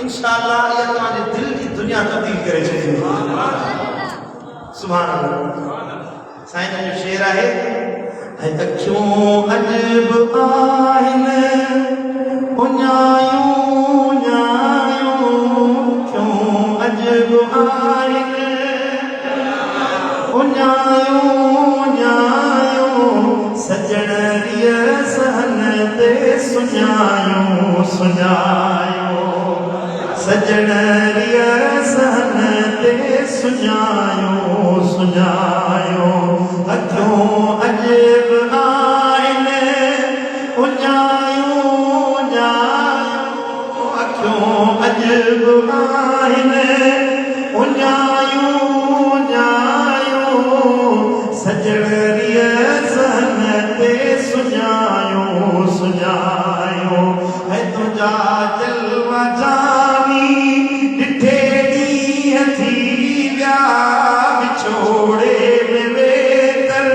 इंशाअल्लाह इहा तव्हांजे दिल जी दुनिया तब्दील करे छॾींदी सुभान अल्लाह। साईं जो शेर आहे, अखियूं अजब आहिनि उञायूं ञायूं, अखियूं अजब आहिनि उञायूं ञायूं, सजण रिय सहन ते सुञायूं सुञायूं, सजण रिय सहन ते सुञायूं सुञायूं। अखियूं अजब आहिनि उञायूं ञायूं, अखियूं अजब आहिनि उञायूं ञायूं, सजण रिय सहन ते सुञायूं सुञायूं। है तुंहिंजा जलवा जानी ॾिठे ॾींहं थी विया, विछोड़े में वेतर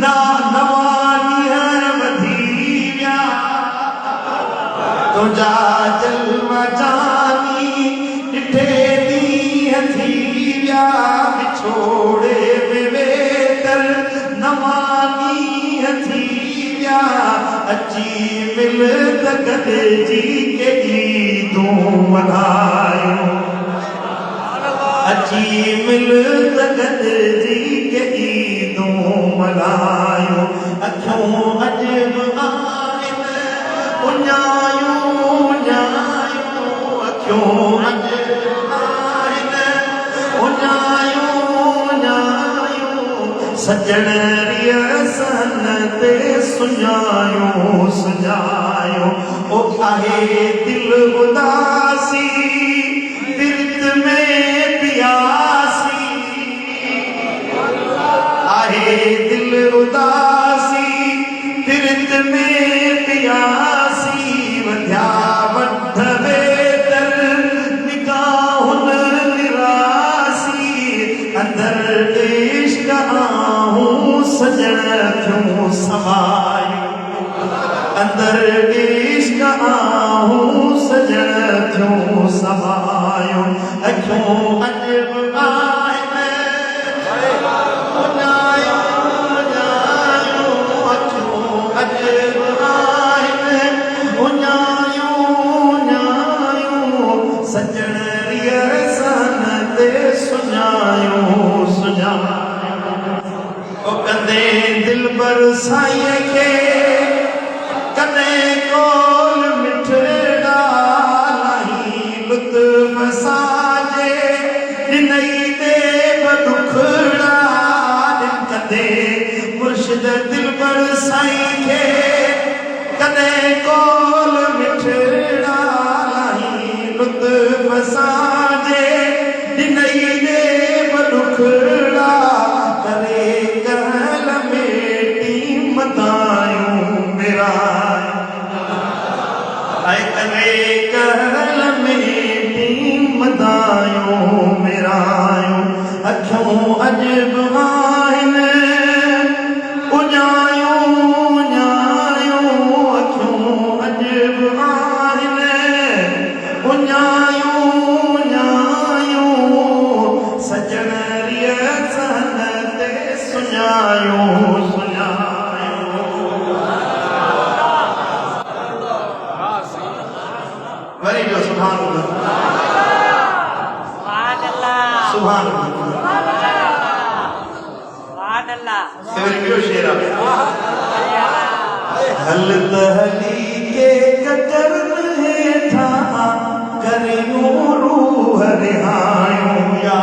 ना नवां ॾींहं वधी विया। तुंहिंजा जलवा जानी ॾिठे ॾींहं थी विया, विछोड़े में वेतर नवां ॾींहं थी विया। अची मिल त गॾिजी केॾी मल्हायूं, अची मिल त गॾिजी केॾी मल्हायूं। अखियूं अजब आहिनि उञायूं ञायूं, अखियूं अजब आहिनि उञायूं ञायूं, सजण रिय सहन ते सुञायूं सुञायूं। ओ आहे दिल उदासी बिरत में पियासी, आहे दिल उदासी बिरत में पियासी, वधिया वध वेतर निगाहुनि निरासी, अंदर इश्क आहूं सजण थियूं समायूं, अंदर इश्क आहूं सजण थियूं समायूं। अखियूं अजब आहिनि उञायूं ञायूं, अखियूं अजब आहिनि उञायूं ञायूं, सजण रिय सहन ते सुञायूं सुञायूं। ओ कंदे दिल पर साईं खे कॾहिं कोल मिठड़ा लाही, लुत्फ़ साजे ॾिनई दे बदुखड़ा, कॾहिं मुर्शिद दिल पर साईं खे कॾहिं कोल मिठड़ा लाही, लुत्फ़ साजे ॾिनई दे बदुखड़ा, करे कहल मेटी मदायूं मेरा, करे कहल मेटी मदायूं मेरायूं। अखियूं अजब आहिनि उञायूं ञायूं, अखियूं अजब आहिनि उञायूं ञायूं, सजण रिय सहन ते सुञायूं सुञायूं। वरी जो सुभान अल्लाह सुभान अल्लाह। वरी ॿियो शेर आहे, हल त हली के ककर हेठां करियूं रूह रिहायूं या,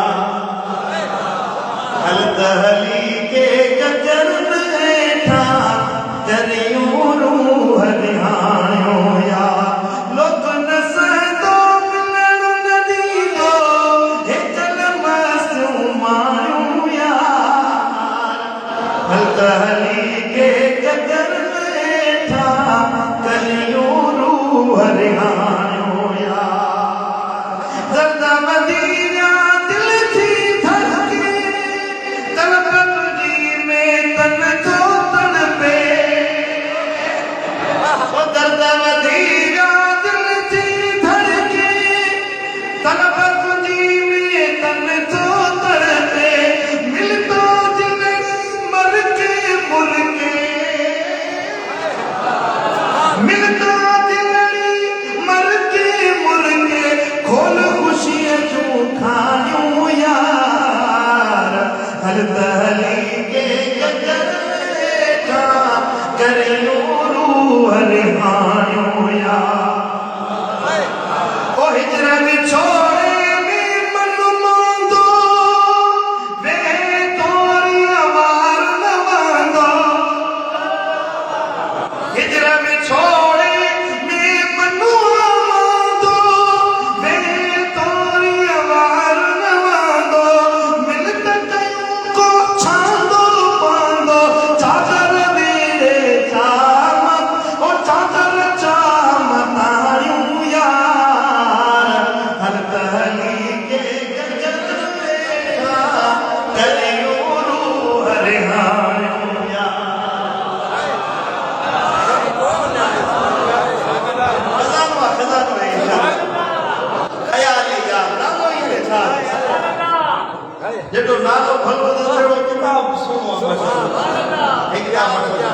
हल त हली के ककर हेठां करियूं रूह रिहायूं या। हली के कदर वेठा कलियूं रूह रिहायूं या, ज़रदा मदीना दिल थी धड़के, तलब तुझी में तन थो तड़पे, ओ ज़रदा मदीना दिल थी धड़के, तलब तुझी में तन थो तड़पे, मिल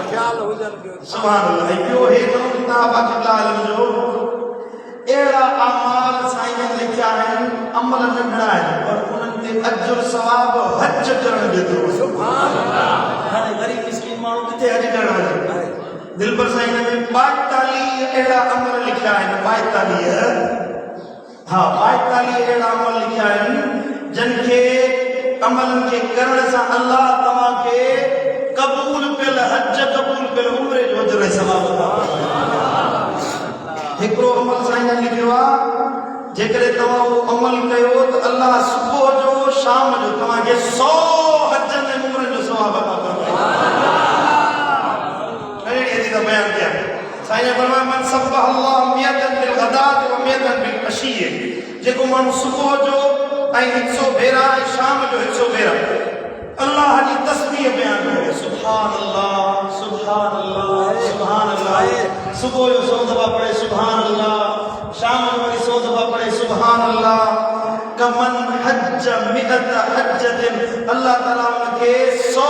ख्याल हो जाए सुभान अल्लाह यो है तो किताब अल्लाह अलम जो एड़ा अमाल साईं लिखया है अमल नंढड़ा है और उनते अजर सवाब हज करण देतो सुभान अल्लाह हाने गरीब मिस्किन माण्हू किथे हज करण वञे दिल पर साईं ने 42 एड़ा अमल लिखया है 42 हां 42 एड़ा अमल लिखया है जिनके अमलन के करण से अल्लाह तमा के कबूल पिल हज कबूल पिल उम्र जो अजर सवाब हिकड़ो अमल साईं लिखियो आ जेकरे तवा वो अमल कयो तो अल्लाह सुबह जो शाम जो तमा के 100 हज में उम्र जो सवाब अता फरमाए अरे ये तो बयान किया साईं फरमाया मन सब्बाह अल्लाह मियतन बिल गदात व मियतन बिल अशी जेको मानु सुबह जो आई 100 भेरा शाम जो 100 भेरा अल्लाह की तस्बीह बयान करे सुभान अल्लाह सुभान अल्लाह सुभान अल्लाह सुबह जो 100 दफा पढ़े सुभान अल्लाह शाम को 100 दफा पढ़े सुभान अल्लाह कमन हज मिअत हज्जतिन अल्लाह ताला के 100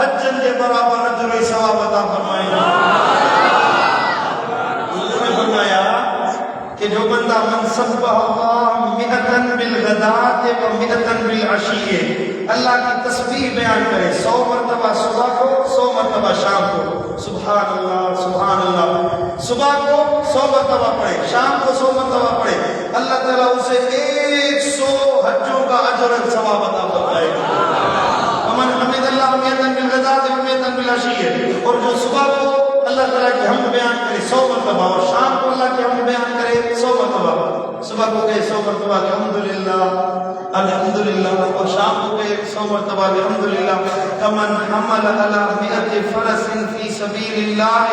हज्जन के बराबर अजर व सवाब अता फरमाए उन्होंने फरमाया कि जो बंदा मन सब्बाह अल्लाह मिअतन बिल गदात व मिअतन बिल अशी अल्लाह की तस्बीह बयान करे 100 मरतबा सुबह को 100 मरतबा शाम को सुभान अल्लाह सुबह को 100 मरतबा पढ़े शाम को 100 मरतबा पढ़े अल्लाह ताला उसे 100 हज्जों का अजर सवाब अता फरमाएगा अमन हमीदुल्लाह मियतन बिल गदात व मियतन बिल अशी और जो सुबह को अल्लाह ताला की हमद बयान करे 100 मरतबा और शाम को अल्लाह की हमद बयान करे 100 मरतबा सुबह को कहे 100 मरतबा अल्हम्दुलिल्लाह अल्हम्दुलिल्लाह और शाम को कहे 100 मरतबा अल्हम्दुलिल्लाह कमन हमल अला मिअत फरसिन फी सबीलिल्लाह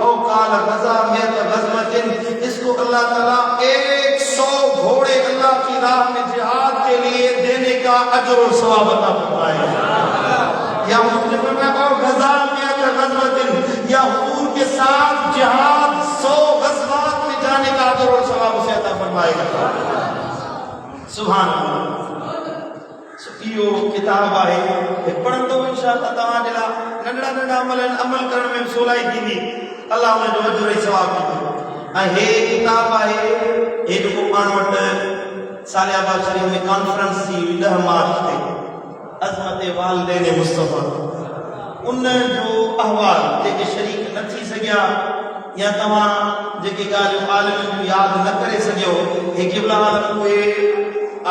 औ काल गज़ा मिअत गज़वतिन इसको अल्लाह ताला 100 घोड़े अल्लाह की राह में जिहाद के लिए देने का अजर और सवाब अता फरमाएगा या मुस्लिम में और गज़ा मिअत गज़वतिन या हुजूर के साथ जिहाद 100 गज़वात में जाने का अजर और सवाब उसे अता फरमाएगा सुभान अल्लाह यो किताब है पढ़ंदो इंशाअल्लाह तवां जला नंढड़ा नंढड़ा अमल करण में सोलाई थींदी अल्लाह उन जो अजर ऐं सवाब ॾींदो ऐं हे किताब है हे जेको पाण वटि सालियाबाद शरीफ में कॉन्फ्रेंस थी 10 मार्च ते अज़मत वालिदैन मुस्तफ़ा उन जो अहवाल जेके शरीक न थी सघिया या तव्हां जेके ॻाल्हियूं आलिमनि जूं यादि न करे सघियो हे क़िबला आलम उहे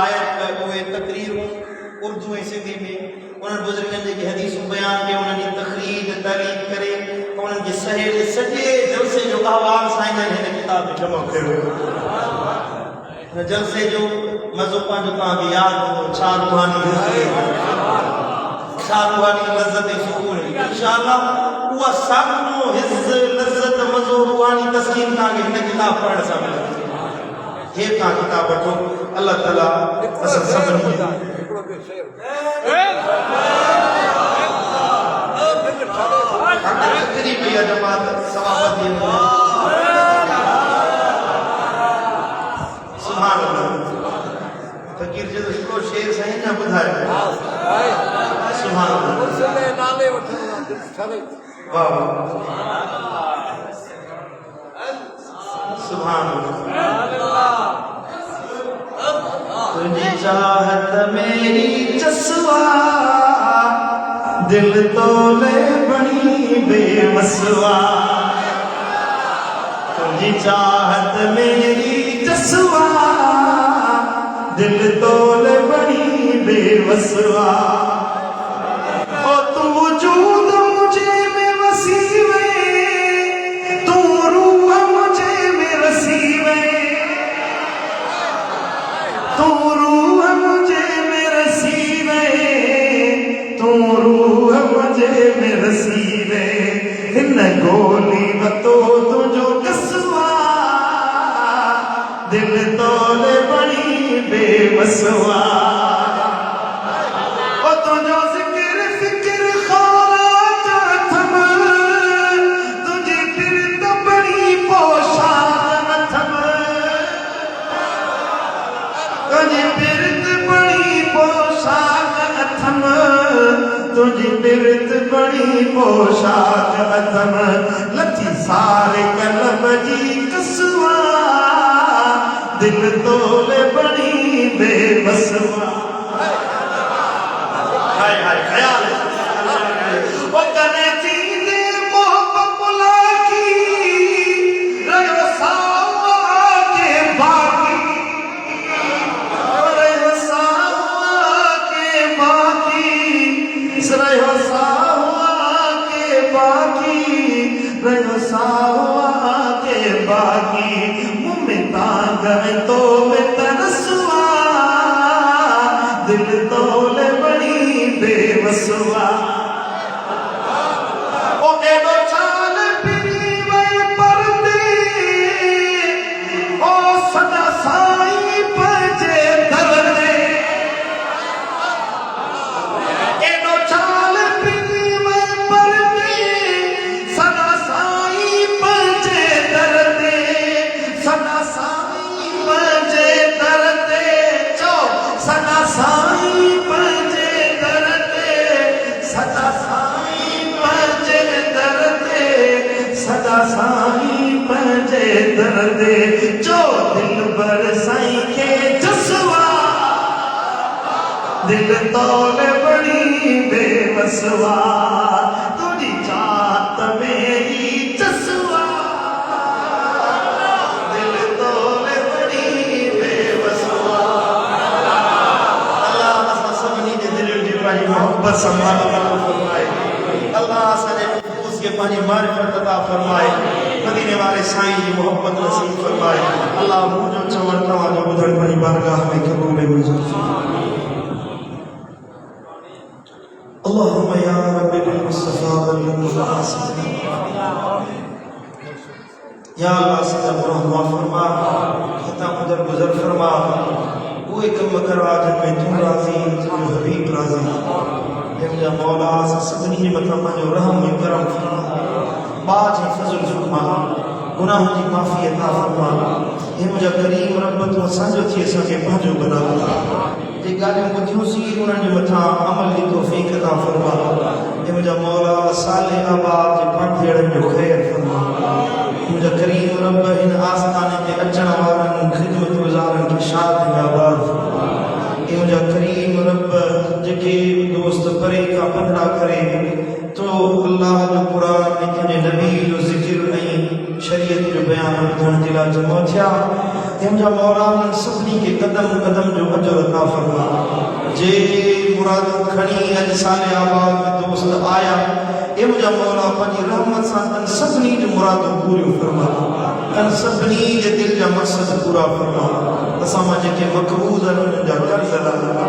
आयत उहे तकरीरूं उर्दू ऐं सिंधी में उन्हनि बुज़ुर्गनि जेके हदीसूं बयान कयूं उन्हनि जी तखरीज तालीम करे उन्हनि जे सॼे जलसे जो अहवाल साईं हिन किताब में जमा कयो हिन जलसे जो मज़ो पंहिंजो तव्हांखे यादि हूंदो छा रूहानी लज़्ज़त ऐं सुकून इंशाअल्लाह उहा साॻियो हिज़ लज़्ज़त मज़ो रूहानी तस्कीन तव्हांखे हिन किताब पढ़ण सां मिलंदी हे तव्हां किताब वठो अल्लाह ताला असां सभिनी खे जमात सवाब सुभान अल्लाह फकीर जो हिकिड़ो शेर साईं न ॿुधायो सुभान अल्लाह नाले वाह सुभान अल्लाह तुझी चाहत मेरी जसवा दिल तोले बड़ी बेवसवा तुझी चाहत मेरी जसवा दिल तोले बड़ी बेवसवा ओ तू वजूद मुझे में वसीवे तू रूह मुझे में रसीवे तू रूह मुझे में रसीवे तू रूह मुझे में रसीवे हिन गोली बतो तुझो कसवा दिल तोले बड़ी बेवसवा ओ तुझो जिक्र फिक्र ख़ौरात थम तुझे फिर तो बड़ी पोशाक थम तुझे फिर तो बड़ी पोशाक थम तुझे फिर बड़ी पोशाक अथम लथी सारे कलब जी कसवा दिल तोले बड़ी बेबसवा हाय हाय ख्याल वो कने चीज़े मोहब्बत बुला की रहो सावा के बाकी रहो सावा के बाकी रहो सावा के बाकी रहो सावा के बाकी मुमिता गए तो में तरसवा दिल तोले बड़ी बेबसवा ओ एडो चाल पिरी वई परदे ओ सदा साई पजे दरदे एडो चाल पिरी वई परदे सदा साई पजे दरदे सदा साई पजे दरदे चो सदा साई पजे दरदे सदा साई पजे दरदे सदा साई पजे दरदे जो दिल बर साई के जसवा दिल तोले बड़ी बेबसवा तुझी जात मेरी जसवा दिल तोले बड़ी बेबसवा अल्लाह असा सभिनी जे दिल जी पांजी मोहब्बत संभाल फरमाए अल्लाह असांजे नफ़्स के पांजी मारिफत अता फरमाए मदीने वाले साईं जी मोहब्बत नसीब फरमाए अल्लाह मुझो चवण तवां जो ॿुधण पांजी बारगाह में क़बूल मंज़ूर फरमाए اللهم يا رب بالمصطفى والمقاصد या अल्लाह सदा गुनाह माफ फरमा खता मुदर गुजर फरमा वो कम करवा जिनमें तू राजी तुझो हबीब राजी हे मुझा मौला सभिनी जे मथां पंहिंजो रहम ऐं करम फरमा बाज ऐं फज़ल फरमा गुनाह जी माफ़ी अता फरमा हे मुझा करीम रब तू असांजो थी असांखे पंहिंजो बना जे ॻाल्हियूं ॿुधियूंसीं उन्हनि जे मथां अमल जी तौफ़ीक़ अता फरमा हे मुझा मौला साले आबाद जे पाठेड़नि जो ख़ैर फरमा मुझा करीम रब इन आस्थाने ते अचण वारनि ख़िदमत गुज़ारनि खे शाद ऐं आबाद फरमा हे मुझा करीम रब जेके दोस्त परे खां पंधरा करे तो अल्लाह जो क़ुरान में तुंहिंजे नबी जो ज़िक्र ऐं शरीयत जो बयान ॿुधण जे लाइ जमा थिया हे मुझा मौला उन्हनि सभिनी खे क़दम क़दम जो अजर अता फरमा जे मुरादूं खणी अॼु साले आबाद में दोस्त आया हे मुझा मौला पंहिंजी रहमत सां तन सभिनी जूं मुरादूं पूरियूं फरमा तन सभिनी जे दिल जा मक़सद पूरा फरमा असां मां जेके मक़बूज़ आहिनि उन्हनि जा कर्ज़ अदा फरमा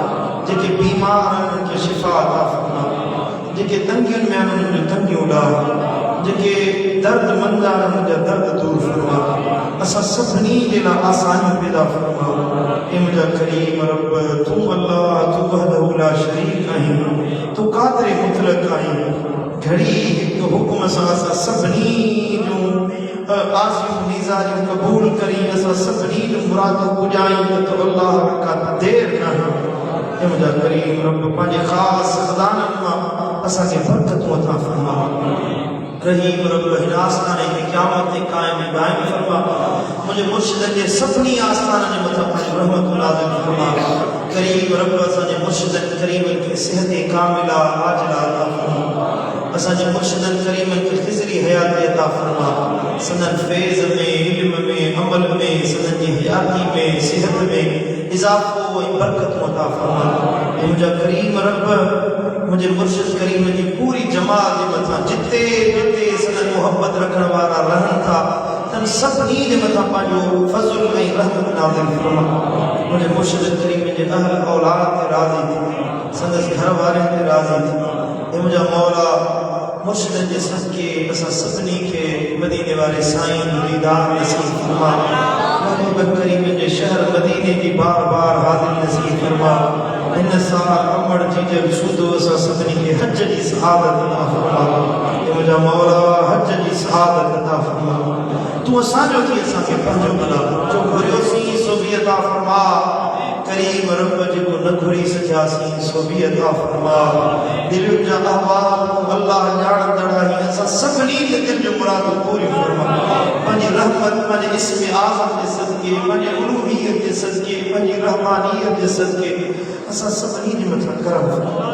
जेके बीमार आहिनि उन्हनि खे शिफ़ा अता फरमा जेके तंगियुनि में आहिनि उन्हनि जूं तंगियूं उॾार जेके दर्दमंद आहिनि उन्हनि जा दर्द दूर फरमा असां सभिनी जे लाइ आसानियूं पैदा फरमा हे मुंहिंजा करीम रब तूं अल्लाह तूं वहदहू ला शरीक आहीं तूं क़ादिर मुतलक़ आहीं घड़ी हिकु हुकुम सां असां सभिनी जूं आसियूं नीज़ारियूं क़बूल करी असां सभिनी जूं मुरादूं पुॼायूं त अल्लाह का देर न हे मुंहिंजा करीम रब पंहिंजे ख़ासि ख़ज़ाननि मां असांखे बरकतूं अता फरमा रहीम रब हिन आस्थाने खे क़यामत ते क़ाइम ऐं दाइम फरमा मुंहिंजे मुर्शिद जे सभिनी आस्थाननि जे मथां पंहिंजी रहमत नाज़िल फरमा करीम रब असांजे मुर्शिदनि करीमनि खे सिहत कामिला आजिला अता फरमा असांजे मुर्शिदनि करीमनि खे ख़िज़री हयाती अता फरमा सनन फैज़ में इल्म में अमल में सनन जी हयाती में सिहत में इज़ाफ़ो ऐं बरकतूं अता फरमा हे मुंहिंजा करीम रब मुझे मुर्शिद करीम जी पूरी जमात जे मथां जिते जिते सनन मोहब्बत रखण वारा रहन था तन सभिनी जे मथां पंहिंजो फज़ल ऐं रहमत नाज़िल फरमा मुझे मुर्शिद करीम जे अहल औलाद ते राज़ी थी संदसि घर वारनि ते राज़ी थी हे मुंहिंजा मौला मुर्शिद जे सदके असां सभिनी खे मदीने वारे साईं जो दीदार नसीब फरमा महबूब करीम जे शहर मदीने जी बार बार हाज़िरी नसीब फरमा इन साल अमड़ जी जब सूदो असां सभिनी खे हज जी सआदत अता फरमा हे मुंहिंजा मौला हज जी सआदत अता फरमा तूं असांजो थी असांखे पंहिंजो बना जो घुरियोसीं सो बि अता फरमा करीम रब जेको न घुरी सजासी सो भी अता फरमा दिल जा अहवाल अल्लाह ॼाणंदड़ ही असां सभिनी जे दिल जो मुराद पूरी फरमा पंहिंजी रहमत पंहिंजे इस्म आज़म जे सदके पंहिंजे उलूहियत जे सदके पंहिंजी रहमानियत जे सदके असां सभिनी जे मथां करम फरमा।